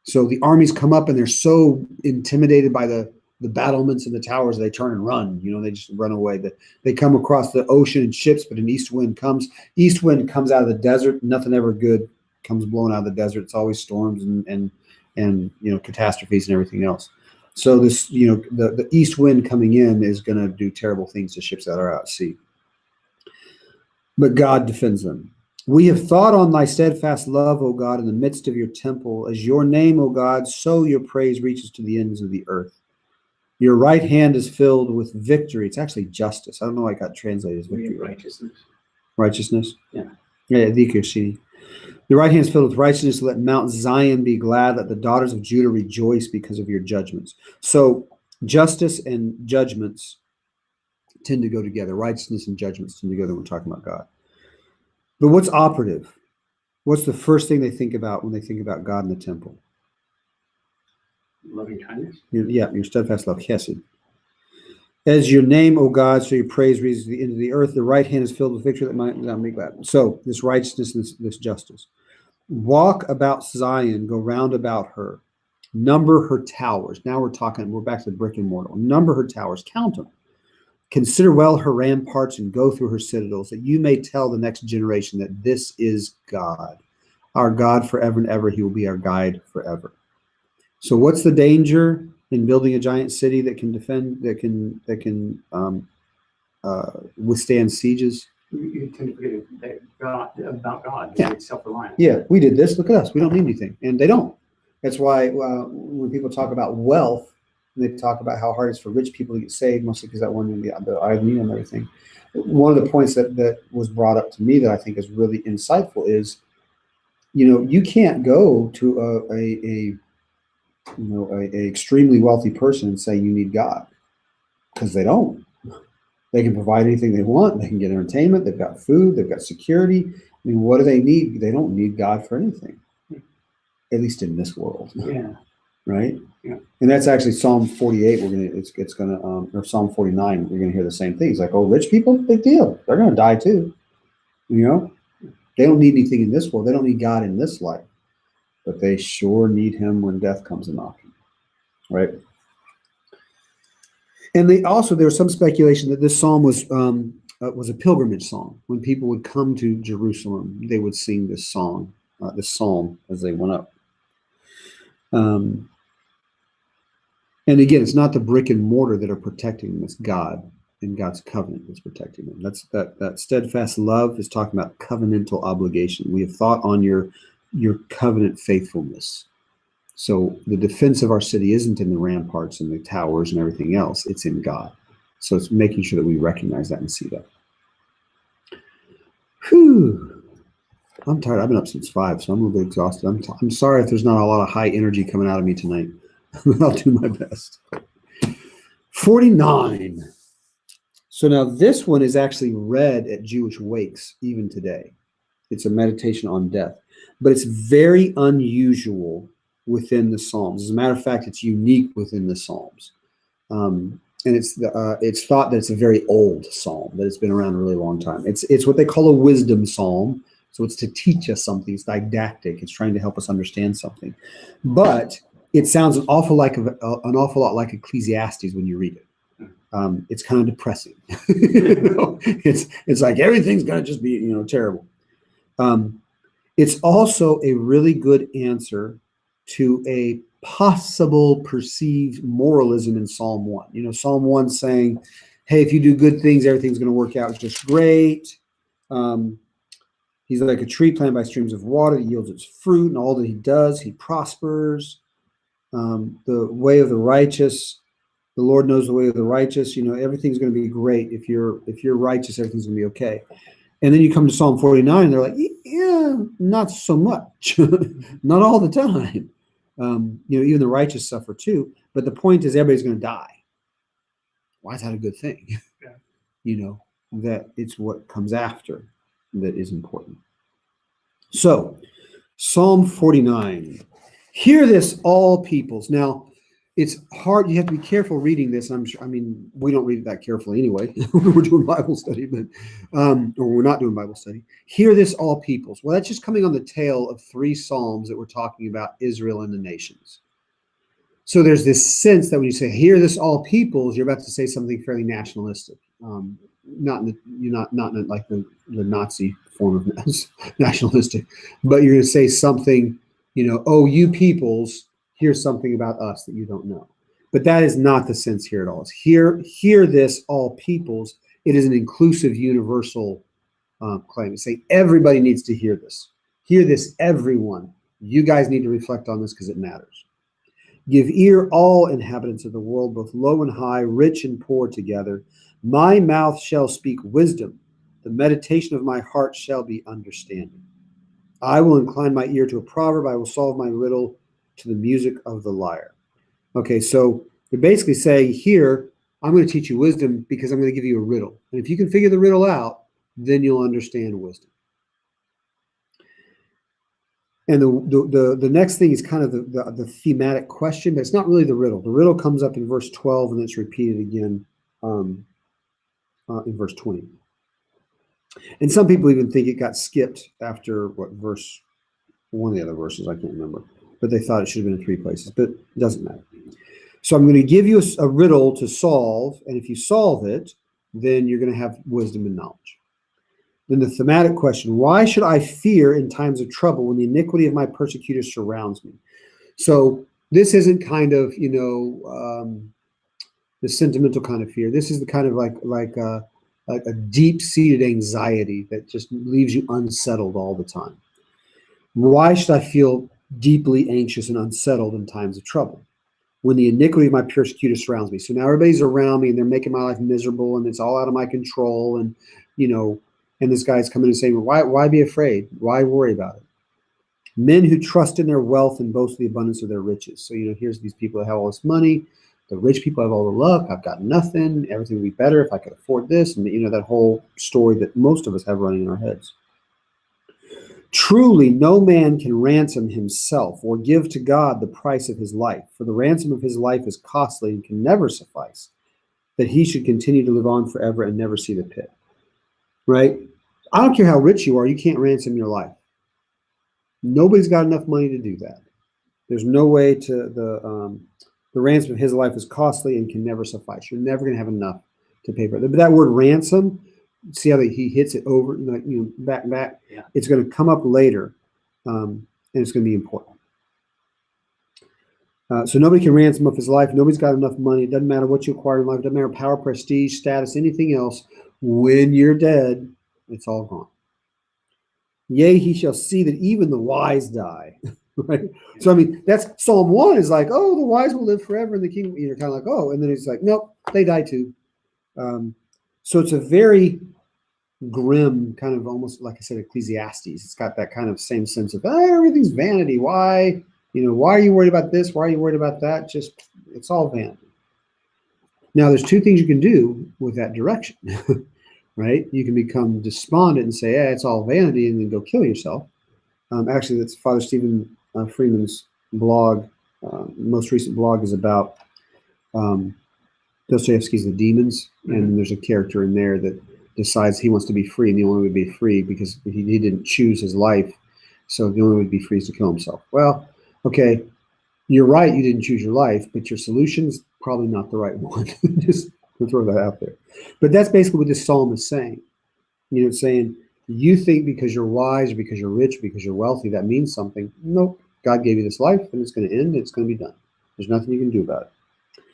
So the armies come up and they're so intimidated by the battlements and the towers, they turn and run. You know, they just run away. They come across the ocean in ships, but an east wind comes. East wind comes out of the desert. Nothing ever good comes blowing out of the desert. It's always storms and catastrophes and everything else. So this, the east wind coming in is going to do terrible things to ships that are out at sea. But God defends them. We have thought on thy steadfast love, O God, in the midst of your temple. As your name, O God, so your praise reaches to the ends of the earth. Your right hand is filled with victory. It's actually justice. I don't know why it got translated as victory. Righteousness? Yeah. Yeah, the right hand is filled with righteousness. Let Mount Zion be glad. Let the daughters of Judah rejoice because of your judgments. So justice and judgments tend to go together. Righteousness and judgments tend to go together when we're talking about God. But what's operative? What's the first thing they think about when they think about God in the temple? Loving kindness. Your steadfast love, chesed. As your name, O God, so your praise reaches the end of the earth. The right hand is filled with victory that might not make glad. So this righteousness, this justice. Walk about Zion, go round about her. Number her towers. Now we're back to the brick and mortar. Number her towers, count them. Consider well her ramparts and go through her citadels, that you may tell the next generation that this is God. Our God forever and ever. He will be our guide forever. So what's the danger in building a giant city that can defend, that can withstand sieges? You tend to forget about God. Yeah. It's self-reliant. Yeah, we did this. Look at us. We don't need anything. And they don't. That's why when people talk about wealth, and they talk about how hard it is for rich people to get saved, mostly because that one in the Ireland and everything. One of the points that was brought up to me that I think is really insightful is you can't go to a extremely wealthy person and say you need God, because they don't. They can provide anything they want. They can get entertainment. They've got food. They've got security. I mean, what do they need? They don't need God for anything, at least in this world. Yeah. Right. Yeah. And that's actually Psalm 48. Or Psalm 49. We're gonna hear the same things. Like, oh, rich people, big deal. They're gonna die too. They don't need anything in this world. They don't need God in this life, but they sure need Him when death comes a knocking. Right. And there was some speculation that this psalm was a pilgrimage song. When people would come to Jerusalem, they would sing this song, this psalm, as they went up. And again, it's not the brick and mortar that are protecting them. It's God and God's covenant that's protecting them. That steadfast love is talking about covenantal obligation. We have thought on your covenant faithfulness. So the defense of our city isn't in the ramparts and the towers and everything else. It's in God. So it's making sure that we recognize that and see that. Whew. I'm tired. I've been up since 5, so I'm a little bit exhausted. I'm sorry if there's not a lot of high energy coming out of me tonight. I'll do my best. 49. So now this one is actually read at Jewish wakes even today. It's a meditation on death, but it's very unusual within the Psalms. As a matter of fact, it's unique within the Psalms. And it's thought that it's a very old psalm, that it's been around a really long time. It's what they call a wisdom psalm. So it's to teach us something. It's didactic. It's trying to help us understand something. But it sounds an awful lot like Ecclesiastes when you read it. It's kind of depressing. It's like everything's going to just be terrible. It's also a really good answer to a possible perceived moralism in Psalm 1. Psalm 1 saying, hey, if you do good things, everything's going to work out just great. He's like a tree planted by streams of water that yields its fruit, and all that he does, he prospers. The way of the righteous, the Lord knows the way of the righteous. Everything's going to be great. If you're righteous, everything's going to be okay. And then you come to Psalm 49, and they're like, yeah, not so much. Not all the time. Even the righteous suffer too. But the point is everybody's going to die. Why is that a good thing? Yeah. That it's what comes after that is important. So, Psalm 49. Hear this, all peoples. Now, it's hard. You have to be careful reading this. We don't read it that carefully anyway. We're doing Bible study, or we're not doing Bible study. Hear this, all peoples. Well, that's just coming on the tail of 3 Psalms that we're talking about Israel and the nations. So there's this sense that when you say, hear this, all peoples, you're about to say something fairly nationalistic. Not in like the Nazi form of nationalistic, but you're going to say something, oh, you peoples, here's something about us that you don't know. But that is not the sense here at all. It's hear this, all peoples. It is an inclusive, universal claim. It's saying everybody needs to hear this. Hear this, everyone. You guys need to reflect on this because it matters. Give ear, all inhabitants of the world, both low and high, rich and poor together. My mouth shall speak wisdom. The meditation of my heart shall be understanding. I will incline my ear to a proverb. I will solve my riddle to the music of the lyre. Okay, so they're basically saying here, I'm going to teach you wisdom because I'm going to give you a riddle. And if you can figure the riddle out, then you'll understand wisdom. And the next thing is kind of the thematic question, but it's not really the riddle. The riddle comes up in verse 12 and it's repeated again in verse 20. And some people even think it got skipped after verse, one of the other verses, I can't remember. But they thought it should have been in 3 places, but it doesn't matter. So I'm going to give you a riddle to solve, and if you solve it, then you're going to have wisdom and knowledge. Then the thematic question, why should I fear in times of trouble when the iniquity of my persecutors surrounds me? So this isn't kind of, the sentimental kind of fear. This is the kind of like a deep-seated anxiety that just leaves you unsettled all the time. Why should I feel deeply anxious and unsettled in times of trouble when the iniquity of my persecutors surrounds me? So now everybody's around me and they're making my life miserable and it's all out of my control. And, and this guy's coming and saying, why be afraid? Why worry about it? Men who trust in their wealth and boast of the abundance of their riches. So, here's these people that have all this money. The rich people have all the luck. I've got nothing. Everything would be better if I could afford this. And, that whole story that most of us have running in our heads. Truly, no man can ransom himself or give to God the price of his life, for the ransom of his life is costly and can never suffice, that he should continue to live on forever and never see the pit. Right? I don't care how rich you are, you can't ransom your life. Nobody's got enough money to do that. There's no way to, the ransom of his life is costly and can never suffice. You're never going to have enough to pay for it. But that word ransom, see how he hits it over, like, back. Yeah. It's going to come up later, and it's going to be important. So nobody can ransom up his life. Nobody's got enough money. It doesn't matter what you acquire in life. It doesn't matter power, prestige, status, anything else. When you're dead, it's all gone. Yea, he shall see that even the wise die. Right? So, I mean, that's Psalm 1 is like, oh, the wise will live forever in the kingdom. You're kind of like, oh, and then it's like, nope, they die too. So it's a very grim kind of, almost like I said, Ecclesiastes. It's got that kind of same sense of, everything's vanity. Why? Why are you worried about this? Why are you worried about that? Just, it's all vanity. Now, there's two things you can do with that direction, right? You can become despondent and say, it's all vanity, and then go kill yourself. Actually, that's Father Stephen Freeman's blog. Most recent blog is about Dostoevsky's The Demons, and there's a character in there that decides he wants to be free, and the only way to be free because he didn't choose his life, so the only way to be free is to kill himself. Well, okay, you're right, you didn't choose your life, but your solution's probably not the right one. Just to throw that out there. But that's basically what this psalm is saying. It's saying, you think because you're wise, or because you're rich, because you're wealthy, that means something. Nope. God gave you this life, and it's going to end, and it's going to be done. There's nothing you can do about it.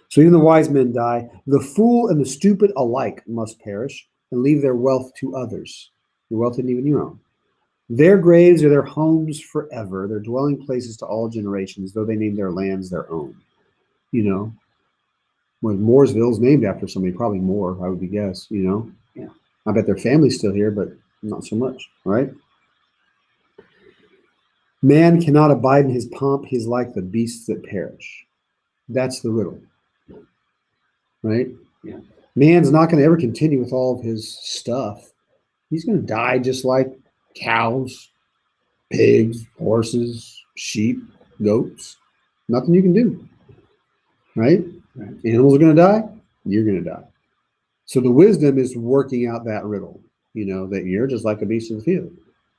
So even the wise men die. The fool and the stupid alike must perish and leave their wealth to others. Your wealth isn't even your own. Their graves are their homes forever, their dwelling places to all generations, though they name their lands their own. Well, Mooresville is named after somebody, probably Moore, I would guess, Yeah. I bet their family's still here, but not so much, right? Man cannot abide in his pomp. He is like the beasts that perish. That's the riddle, right? Yeah. Man's not going to ever continue with all of his stuff. He's going to die just like cows, pigs, horses, sheep, goats. Nothing you can do, right? Animals are going to die. You're going to die. So the wisdom is working out that riddle. That you're just like a beast of the field.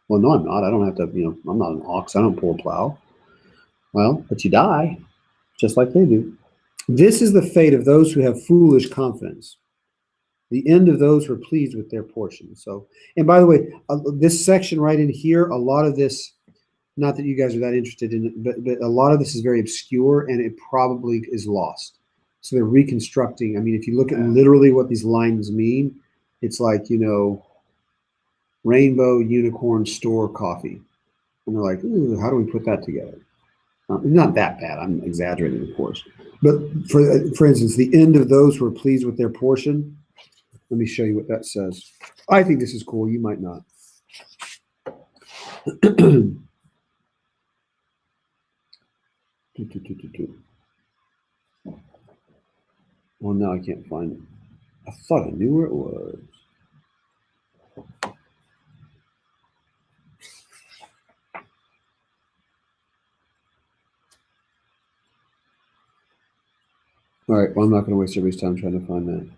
Well, no, I'm not. I don't have to, I'm not an ox. I don't pull a plow. Well, but you die just like they do. This is the fate of those who have foolish confidence, the end of those who are pleased with their portion. So, and by the way, this section right in here, a lot of this, not that you guys are that interested in it, but a lot of this is very obscure, and it probably is lost. So they're reconstructing. I mean, if you look at literally what these lines mean, it's like, rainbow unicorn store coffee. And they're like, ooh, how do we put that together? Not that bad. I'm exaggerating, of course. But for instance, the end of those who are pleased with their portion. Let me show you what that says. I think this is cool. You might not. Well, now I can't find it. I thought I knew where it was. All right, well, I'm not going to waste everybody's time trying to find that.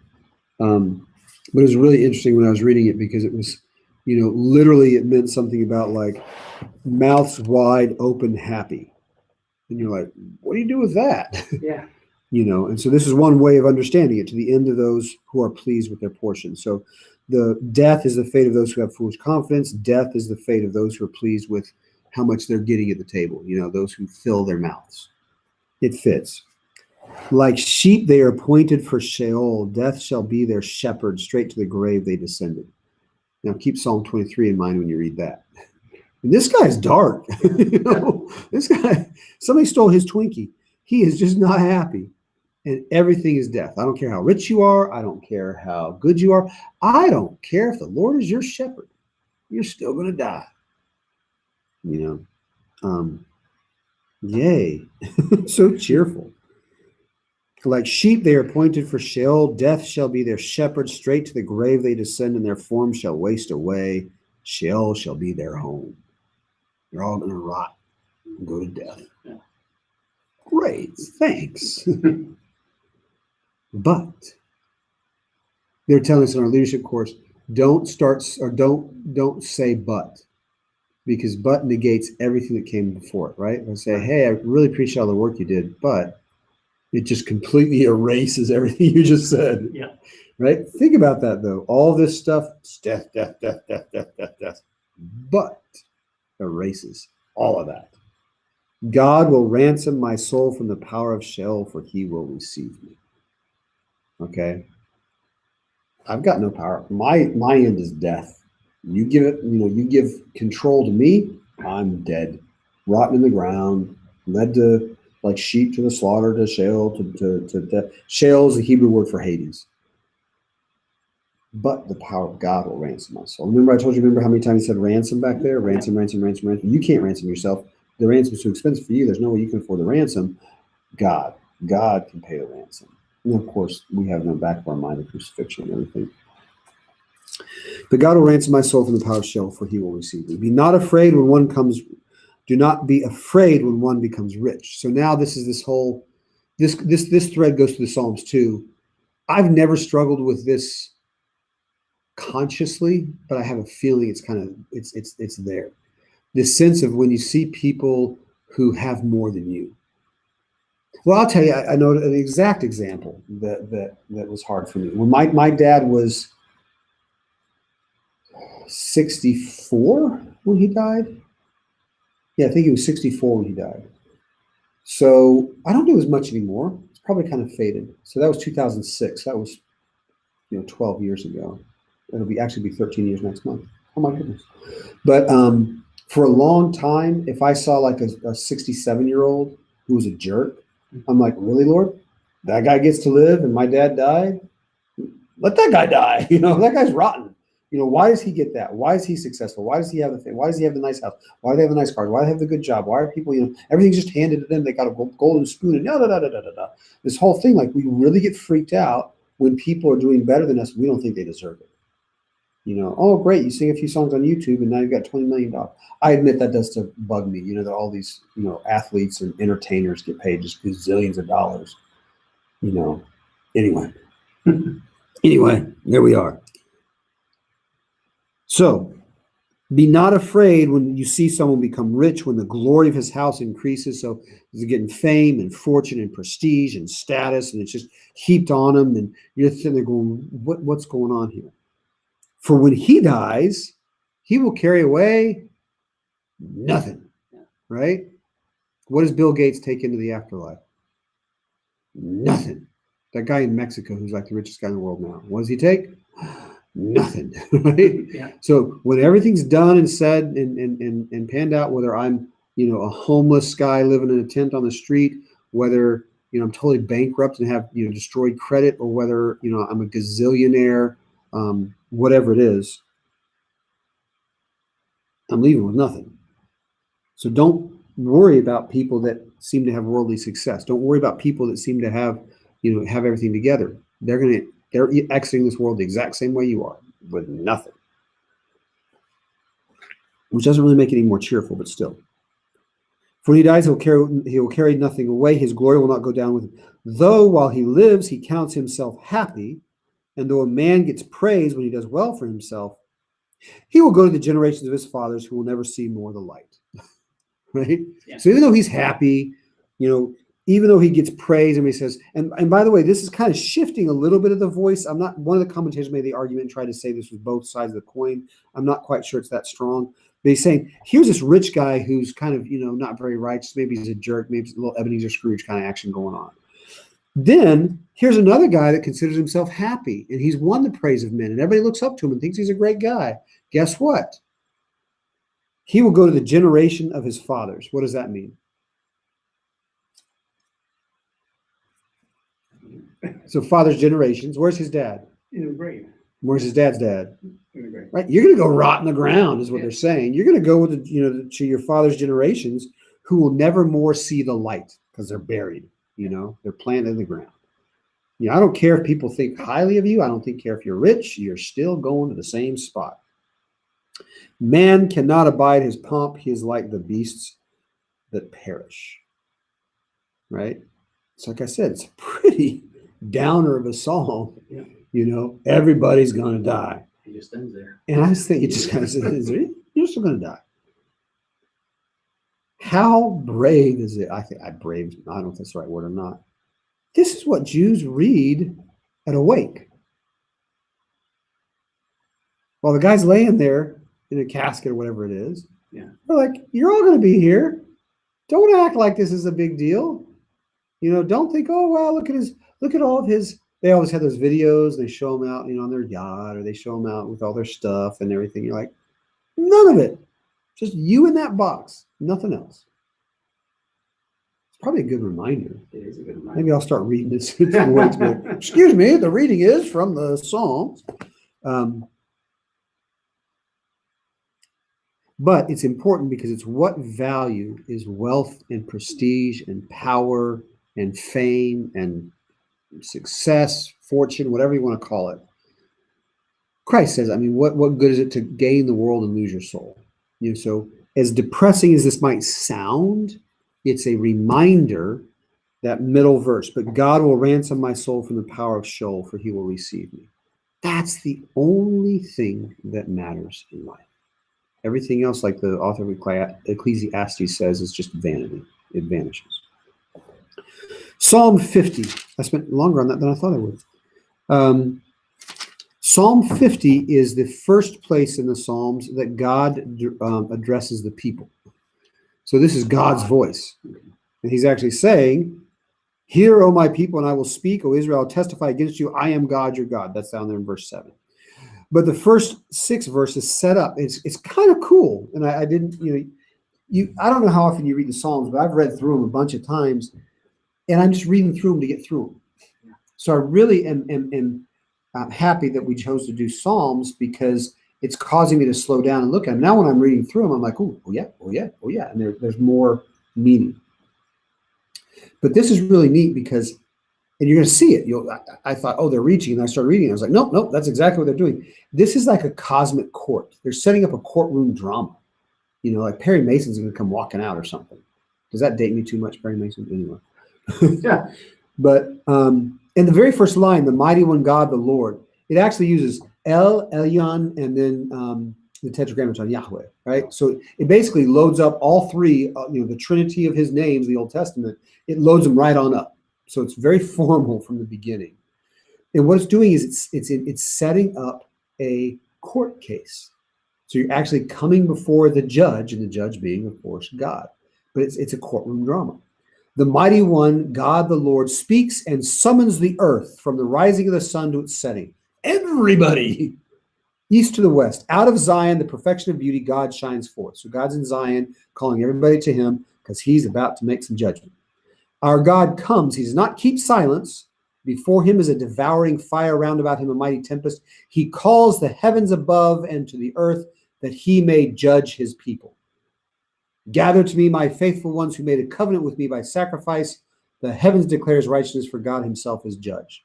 But it was really interesting when I was reading it, because it was, literally it meant something about like mouths wide open, happy. And you're like, what do you do with that? Yeah. And so this is one way of understanding it, to the end of those who are pleased with their portion. So the death is the fate of those who have foolish confidence. Death is the fate of those who are pleased with how much they're getting at the table, those who fill their mouths. It fits. Like sheep, they are appointed for Sheol. Death shall be their shepherd. Straight to the grave they descended. Now keep Psalm 23 in mind when you read that. And this guy's dark. This guy, somebody stole his Twinkie. He is just not happy. And everything is death. I don't care how rich you are. I don't care how good you are. I don't care if the Lord is your shepherd. You're still going to die. Yay. So cheerful. Like sheep they are appointed for Sheol. Death shall be their shepherd. Straight to the grave they descend, and their form shall waste away. Sheol shall be their home. They're all going to rot and go to death. Yeah. Great, thanks. But they're telling us in our leadership course, don't say but, because but negates everything that came before it, right? I say, hey, I really appreciate all the work you did, but it just completely erases everything you just said. Yeah. Right? Think about that though. All this stuff, it's death, death, death, death, death, death, death. But erases all of that. God will ransom my soul from the power of Sheol, for he will receive me. Okay. I've got no power. My end is death. You give control to me, I'm dead. Rotten in the ground, led to like sheep to the slaughter, to Sheol, to death. Sheol is the Hebrew word for Hades. But the power of God will ransom my soul. Remember how many times he said ransom back there? Ransom, ransom, ransom, ransom. You can't ransom yourself. The ransom is too expensive for you. There's no way you can afford the ransom. God can pay the ransom. And of course, we have no back of our mind the crucifixion and everything. But God will ransom my soul from the power of Sheol, for he will receive me. Be not afraid when one comes. Do not be afraid when one becomes rich. So now this is this whole, this thread goes to the Psalms too. I've never struggled with this consciously, but I have a feeling it's there. This sense of when you see people who have more than you. Well, I'll tell you, I know an exact example that was hard for me. When my dad was 64 when he died. Yeah, I think he was 64 when he died. So I don't do as much anymore. It's probably kind of faded. So that was 2006. That was 12 years ago. It'll actually be 13 years next month. Oh my goodness. But for a long time, if I saw like a 67-year-old who was a jerk, I'm like, really, Lord? That guy gets to live and my dad died? Let that guy die. That guy's rotten. Why does he get that? Why is he successful? Why does he have the thing? Why does he have the nice house? Why do they have the nice cars? Why do they have the good job? Why are people, everything's just handed to them. They got a golden spoon and da da da da da da. This whole thing, like we really get freaked out when people are doing better than us. We don't think they deserve it. Oh, great. You sing a few songs on YouTube and now you've got $20 million. I admit that does to bug me, that all these, athletes and entertainers get paid just gazillions of dollars, anyway. Anyway, there we are. So be not afraid when you see someone become rich, when the glory of his house increases. So he's getting fame and fortune and prestige and status, and it's just heaped on him. And you're sitting there going, what's going on here? For when he dies, he will carry away nothing, right? What does Bill Gates take into the afterlife? Nothing. That guy in Mexico who's like the richest guy in the world now, what does he take? Nothing, right? Yeah. So when everything's done and said and panned out, whether I'm, a homeless guy living in a tent on the street, whether, I'm totally bankrupt and have, destroyed credit, or whether, I'm a gazillionaire, whatever it is, I'm leaving with nothing. So don't worry about people that seem to have worldly success. Don't worry about people that seem to have, have everything together. They're exiting this world the exact same way you are, with nothing. Which doesn't really make it any more cheerful, but still. For when he dies, he will carry nothing away. His glory will not go down with him. Though while he lives, he counts himself happy, and though a man gets praise when he does well for himself, he will go to the generations of his fathers who will never see more the light. Right? Yeah. So even though he's happy, even though he gets praise, and he says, and by the way, this is kind of shifting a little bit of the voice. One of the commentators made the argument and tried to say this was both sides of the coin. I'm not quite sure it's that strong. But he's saying, here's this rich guy who's kind of, not very righteous. Maybe he's a jerk. Maybe it's a little Ebenezer Scrooge kind of action going on. Then here's another guy that considers himself happy, and he's won the praise of men, and everybody looks up to him and thinks he's a great guy. Guess what? He will go to the generation of his fathers. What does that mean? So father's generations. Where's his dad? In the grave. Where's his dad's dad? Immigrant. Right? You're going to go rot in the ground, is what Yeah. they're saying. You're going to go with to your father's generations who will never more see the light because they're buried. They're planted in the ground. I don't care if people think highly of you. I don't care if you're rich. You're still going to the same spot. Man cannot abide his pomp. He is like the beasts that perish. Right? It's like I said, it's a pretty downer of a psalm. Yeah. Everybody's going to die. He just ends there. And I just think it just kind of says, you're still going to die. How brave is it? I don't know if that's the right word or not. This is what Jews read at a wake. While the guy's laying there in a casket or whatever it is, Yeah. they're like, you're all going to be here. Don't act like this is a big deal. Don't think, oh, wow, look at all of his. They always have those videos. They show them out, on their yacht, or they show them out with all their stuff and everything. You're like, none of it. Just you in that box, nothing else. It's probably a good reminder. It is a good reminder. Maybe I'll start reading this. Excuse me, the reading is from the Psalms. But it's important because it's what value is wealth and prestige and power and fame and success, fortune, whatever you want to call it. Christ says, what good is it to gain the world and lose your soul? So as depressing as this might sound, it's a reminder, that middle verse, but God will ransom my soul from the power of Sheol, for he will receive me. That's the only thing that matters in life. Everything else, like the author of Ecclesiastes says, is just vanity. It vanishes. Psalm 50. I spent longer on that than I thought I would. Psalm 50 is the first place in the Psalms that God addresses the people. So this is God's voice. And he's actually saying, hear, O my people, and I will speak. O Israel, I'll testify against you. I am God, your God. That's down there in verse 7. But the first 6 verses set up. It's kind of cool. And I didn't, I don't know how often you read the Psalms, but I've read through them a bunch of times. And I'm just reading through them to get through them. So I really am happy that we chose to do Psalms, because it's causing me to slow down and look at them. Now when I'm reading through them, I'm like, oh yeah. And there's more meaning. But this is really neat because, and you're going to see it. I thought, oh, they're reaching. And I started reading. I was like, nope, that's exactly what they're doing. This is like a cosmic court. They're setting up a courtroom drama. Like Perry Mason's going to come walking out or something. Does that date me too much, Perry Mason? Anyway. Yeah. But in the very first line, the mighty one God, the Lord, it actually uses El Elyon and then the Tetragrammaton, Yahweh, right? So it basically loads up all three, the Trinity of his names, the Old Testament, it loads them right on up. So it's very formal from the beginning. And what it's doing is it's setting up a court case. So you're actually coming before the judge, and the judge being, of course, God. But it's a courtroom drama. The mighty one, God the Lord, speaks and summons the earth from the rising of the sun to its setting. Everybody, east to the west, out of Zion, the perfection of beauty, God shines forth. So God's in Zion, calling everybody to him because he's about to make some judgment. Our God comes. He does not keep silence. Before him is a devouring fire, round about him a mighty tempest. He calls the heavens above and to the earth, that he may judge his people. Gather to me, my faithful ones who made a covenant with me by sacrifice. The heavens declares righteousness, for God himself is judge.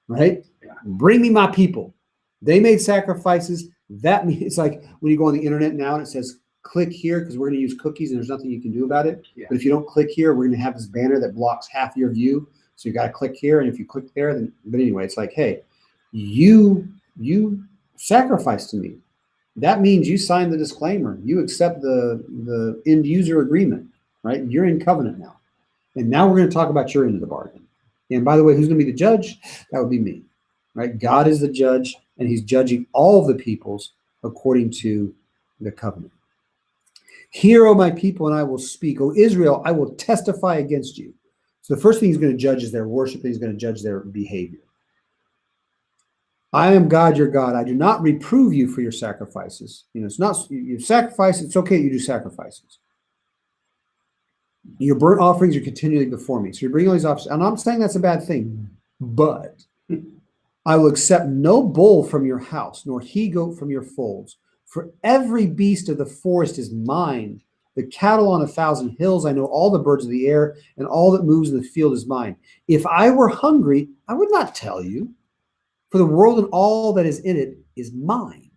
Right? Yeah. Bring me my people. They made sacrifices. That means, it's like when you go on the internet now and it says, click here, because we're going to use cookies and there's nothing you can do about it. Yeah. But if you don't click here, we're going to have this banner that blocks half your view. So you got to click here. And if you click there, then, but anyway, it's like, hey, you sacrifice to me. That means you sign the disclaimer. You accept the end user agreement, right? You're in covenant now. And now we're going to talk about your end of the bargain. And by the way, who's going to be the judge? That would be me, right? God is the judge, and he's judging all of the peoples according to the covenant. Hear, O my people, and I will speak. O Israel, I will testify against you. So the first thing he's going to judge is their worship. He's going to judge their behavior. I am God, your God. I do not reprove you for your sacrifices. It's not, you sacrifice, it's okay, you do sacrifices. Your burnt offerings are continually before me. So you're bringing all these offerings. And I'm not saying that's a bad thing, but I will accept no bull from your house, nor he-goat from your folds. For every beast of the forest is mine. The cattle on 1,000 hills, I know all the birds of the air, and all that moves in the field is mine. If I were hungry, I would not tell you, for the world and all that is in it is mine.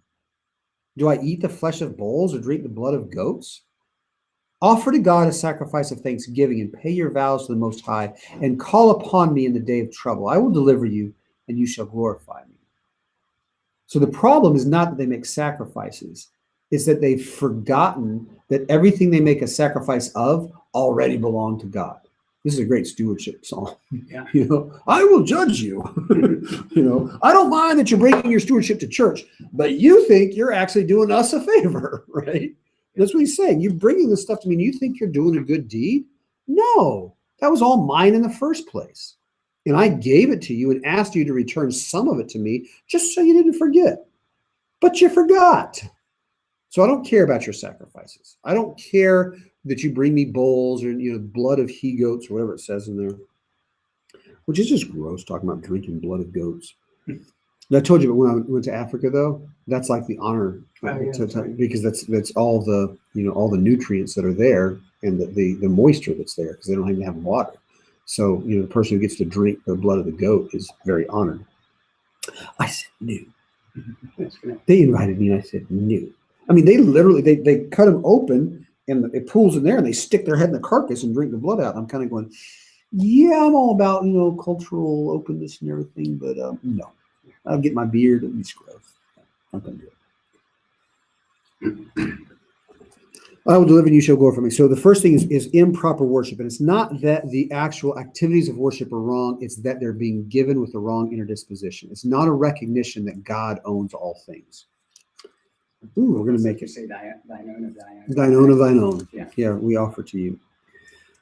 Do I eat the flesh of bulls or drink the blood of goats? Offer to God a sacrifice of thanksgiving and pay your vows to the Most High and call upon me in the day of trouble. I will deliver you and you shall glorify me. So the problem is not that they make sacrifices. It's that they've forgotten that everything they make a sacrifice of already belonged to God. This is a great stewardship psalm. Yeah. You know, I will judge you. You know, I don't mind that you're bringing your stewardship to church, but you think you're actually doing us a favor, right? That's what he's saying. You're bringing this stuff to me and you think you're doing a good deed? No, that was all mine in the first place. And I gave it to you and asked you to return some of it to me just so you didn't forget. But you forgot. So I don't care about your sacrifices. I don't care that you bring me bulls or, you know, blood of he-goats or whatever it says in there, which is just gross, talking about drinking blood of goats. And I told you, but when I went to Africa, though, that's like the honor, because that's all the, you know, all the nutrients that are there and the moisture that's there, because they don't even have water. So, you know, the person who gets to drink the blood of the goat is very honored. I said, no. They invited me and I said, no. I mean, they literally, they cut them open and it pools in there and they stick their head in the carcass and drink the blood out. And I'm kind of going, yeah, I'm all about, you know, cultural openness and everything, but no. I'll get my beard and it's gross. I'm not going to do it. I will deliver and you shall glorify me. So the first thing is improper worship. And it's not that the actual activities of worship are wrong. It's that they're being given with the wrong interdisposition. It's not a recognition that God owns all things. Ooh, we're going to make it. Say thine own of thine own. Thine own of thine own. Yeah, we offer to you.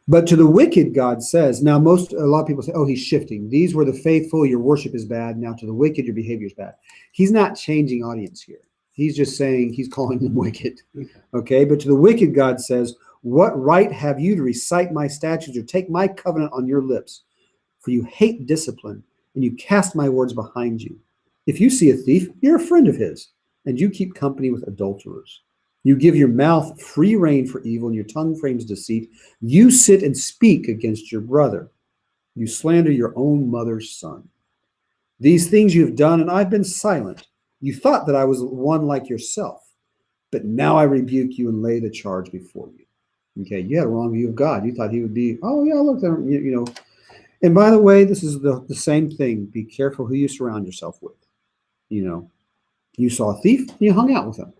But to the wicked, God says, now a lot of people say, oh, he's shifting. These were the faithful, your worship is bad. Now to the wicked, your behavior is bad. He's not changing audience here. He's just saying, he's calling them wicked. Okay, but to the wicked, God says, what right have you to recite my statutes or take my covenant on your lips? For you hate discipline and you cast my words behind you. If you see a thief, you're a friend of his, and you keep company with adulterers. You give your mouth free rein for evil, and your tongue frames deceit. You sit and speak against your brother. You slander your own mother's son. These things you have done, and I've been silent. You thought that I was one like yourself, but now I rebuke you and lay the charge before you. Okay, you had a wrong view of God. You thought he would be, oh yeah, look there, you know. And by the way, this is the same thing. Be careful who you surround yourself with. You know, you saw a thief, and you hung out with him.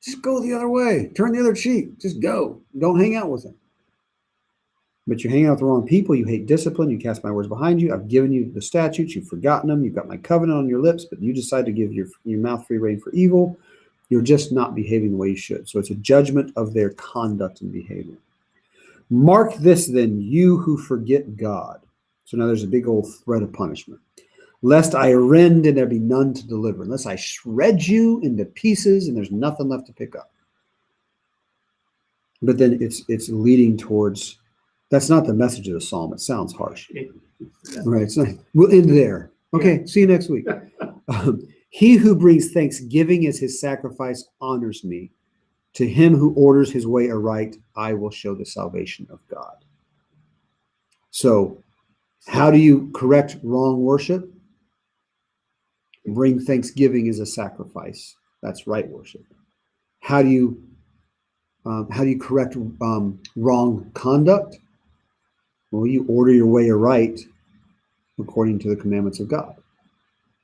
Just go the other way. Turn the other cheek. Just go. Don't hang out with them. But you're hanging out with the wrong people. You hate discipline. You cast my words behind you. I've given you the statutes. You've forgotten them. You've got my covenant on your lips, but you decide to give your mouth free rein for evil. You're just not behaving the way you should. So it's a judgment of their conduct and behavior. Mark this then, you who forget God. So now there's a big old threat of punishment. Lest I rend and there be none to deliver, unless I shred you into pieces and there's nothing left to pick up. But then it's leading towards, that's not the message of the psalm. It sounds harsh. Right. It's not, we'll end there. Okay. See you next week. He who brings thanksgiving as his sacrifice honors me. To him who orders his way aright, I will show the salvation of God. So how do you correct wrong worship? Bring thanksgiving as a sacrifice. That's right worship. How do you correct wrong conduct? Well, you order your way aright according to the commandments of God.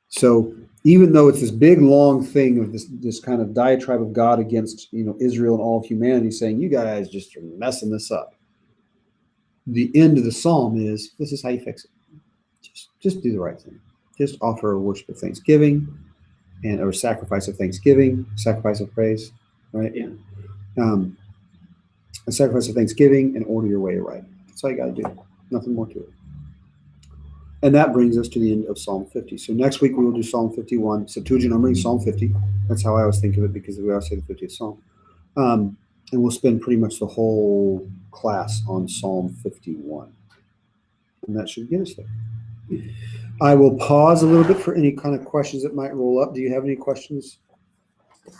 So even though it's this big long thing of this kind of diatribe of God against, you know, Israel and all of humanity, saying you guys just are messing this up, the end of the psalm is, this is how you fix it. Just do the right thing. Just offer a worship of thanksgiving and or sacrifice of thanksgiving, sacrifice of praise, right? Yeah. A sacrifice of thanksgiving and order your way right. That's all you got to do. Nothing more to it. And that brings us to the end of Psalm 50. So next week we will do Psalm 51. Septuagint numbering, Psalm 50. That's how I always think of it because we always say the 50th Psalm. And we'll spend pretty much the whole class on Psalm 51. And that should get us there. I will pause a little bit for any kind of questions that might roll up. Do you have any questions?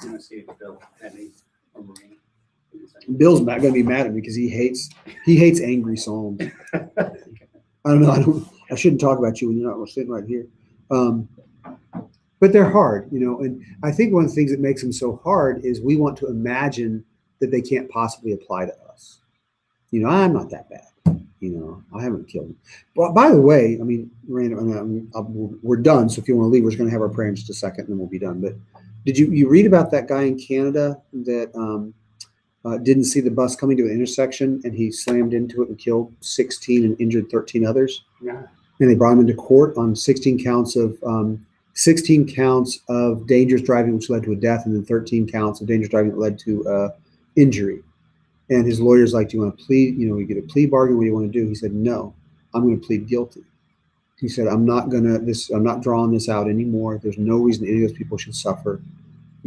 You want to see if Bill had any or Maureen? Bill's not going to be mad at me because he hates angry psalms. I don't know. I shouldn't talk about you when you're not we're sitting right here. But they're hard, and I think one of the things that makes them so hard is we want to imagine that they can't possibly apply to us. I'm not that bad. I haven't killed him. But by the way, I mean, Randall, we're done. So if you want to leave, we're just going to have our prayer in just a second, and then we'll be done. But did you read about that guy in Canada that didn't see the bus coming to an intersection, and he slammed into it and killed 16 and injured 13 others? Yeah. And they brought him into court on 16 counts of dangerous driving, which led to a death, and then 13 counts of dangerous driving that led to injury. And his lawyer's like, do you want to plead? We get a plea bargain. What do you want to do? He said, no, I'm going to plead guilty. He said, I'm not drawing this out anymore. There's no reason any of those people should suffer.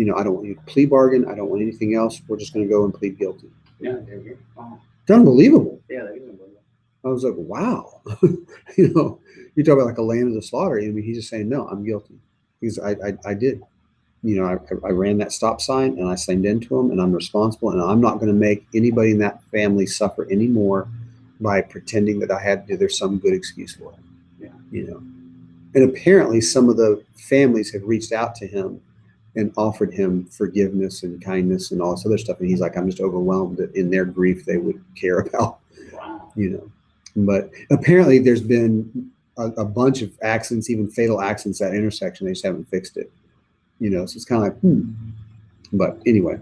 I don't want you to plea bargain. I don't want anything else. We're just going to go and plead guilty. Yeah, there you go. Wow. It's unbelievable. Yeah, that is unbelievable. I was like, wow. You talk about like a land of the slaughter. I mean, he's just saying, no, I'm guilty. Because I did. I ran that stop sign and I slammed into him, and I'm responsible, and I'm not going to make anybody in that family suffer anymore by pretending that there's some good excuse for it. Yeah. And apparently some of the families have reached out to him and offered him forgiveness and kindness and all this other stuff. And he's like, I'm just overwhelmed that in their grief they would care about, Wow. But apparently there's been a bunch of accidents, even fatal accidents at that intersection. They just haven't fixed it. So it's kind of like, But anyway,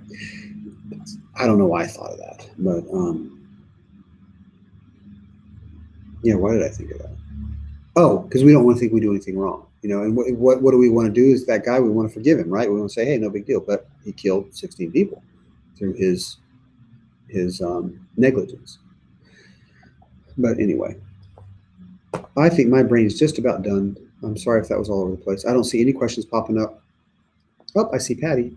I don't know why I thought of that. But why did I think of that? Oh, because we don't want to think we do anything wrong. And what do we want to do is that guy, we want to forgive him, right? We want to say, hey, no big deal. But he killed 16 people through his negligence. But anyway, I think my brain is just about done. I'm sorry if that was all over the place. I don't see any questions popping up. Oh, I see Patty.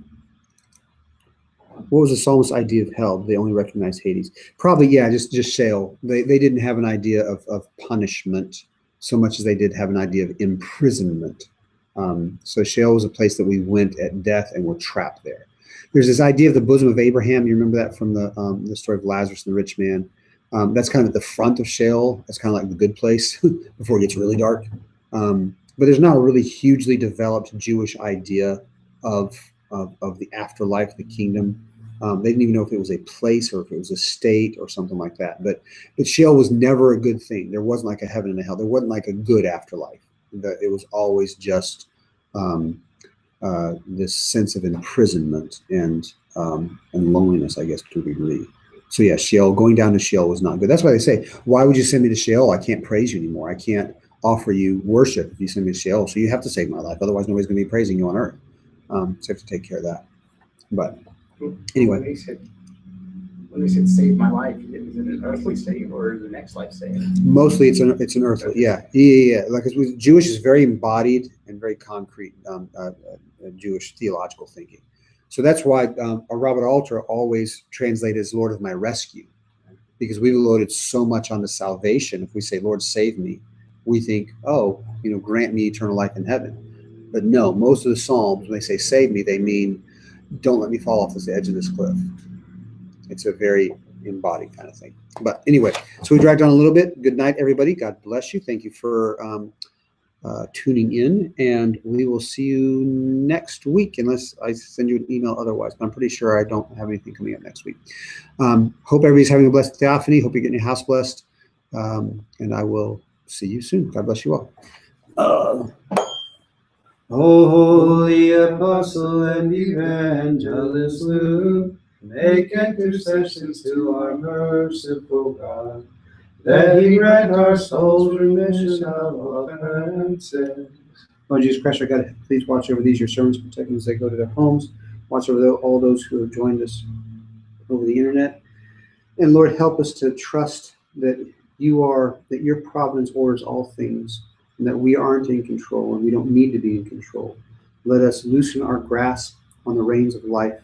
What was the psalmist's idea of hell? They only recognize Hades. Probably, yeah, just Sheol. They didn't have an idea of punishment so much as they did have an idea of imprisonment. So Sheol was a place that we went at death and were trapped there. There's this idea of the bosom of Abraham. You remember that from the story of Lazarus and the rich man. That's kind of at the front of Sheol. That's kind of like the good place before it gets really dark. But there's not a really hugely developed Jewish idea of the afterlife, the kingdom. They didn't even know if it was a place or if it was a state or something like that. But Sheol was never a good thing. There wasn't like a heaven and a hell. There wasn't like a good afterlife. It was always just this sense of imprisonment and loneliness, I guess, to a degree. So yeah, Sheol, going down to Sheol was not good. That's why they say, why would you send me to Sheol? I can't praise you anymore. I can't offer you worship if you send me to Sheol. So you have to save my life. Otherwise, nobody's going to be praising you on earth. So you have to take care of that. But anyway. When they said save my life, is it an earthly save or the next life save? Mostly it's an earthly. Yeah. Like Jewish is very embodied and very concrete Jewish theological thinking. So that's why Robert Alter always translated as Lord of my rescue, because we've loaded so much onto salvation. If we say, Lord, save me, we think, oh, grant me eternal life in heaven. But no, most of the Psalms, when they say save me, they mean don't let me fall off this edge of this cliff. It's a very embodied kind of thing. But anyway, so we dragged on a little bit. Good night, everybody. God bless you. Thank you for tuning in, and we will see you next week, unless I send you an email otherwise. But I'm pretty sure I don't have anything coming up next week. Hope everybody's having a blessed theophany. Hope you're getting your house blessed. And I will see you soon. God bless you all. O holy apostle and evangelist Luke, make intercessions to our merciful God, that he grant our souls remission of offenses. Lord Jesus Christ, our God, please watch over these, your servants, protect them as they go to their homes. Watch over all those who have joined us over the internet. And Lord, help us to trust that your providence orders all things, and that we aren't in control and we don't need to be in control. Let us loosen our grasp on the reins of life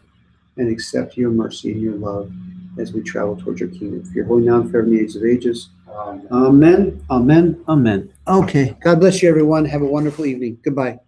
and accept your mercy and your love as we travel towards your kingdom. For your holy name, forever in the ages of ages. Amen, amen, amen. Okay. God bless you, everyone. Have a wonderful evening. Goodbye.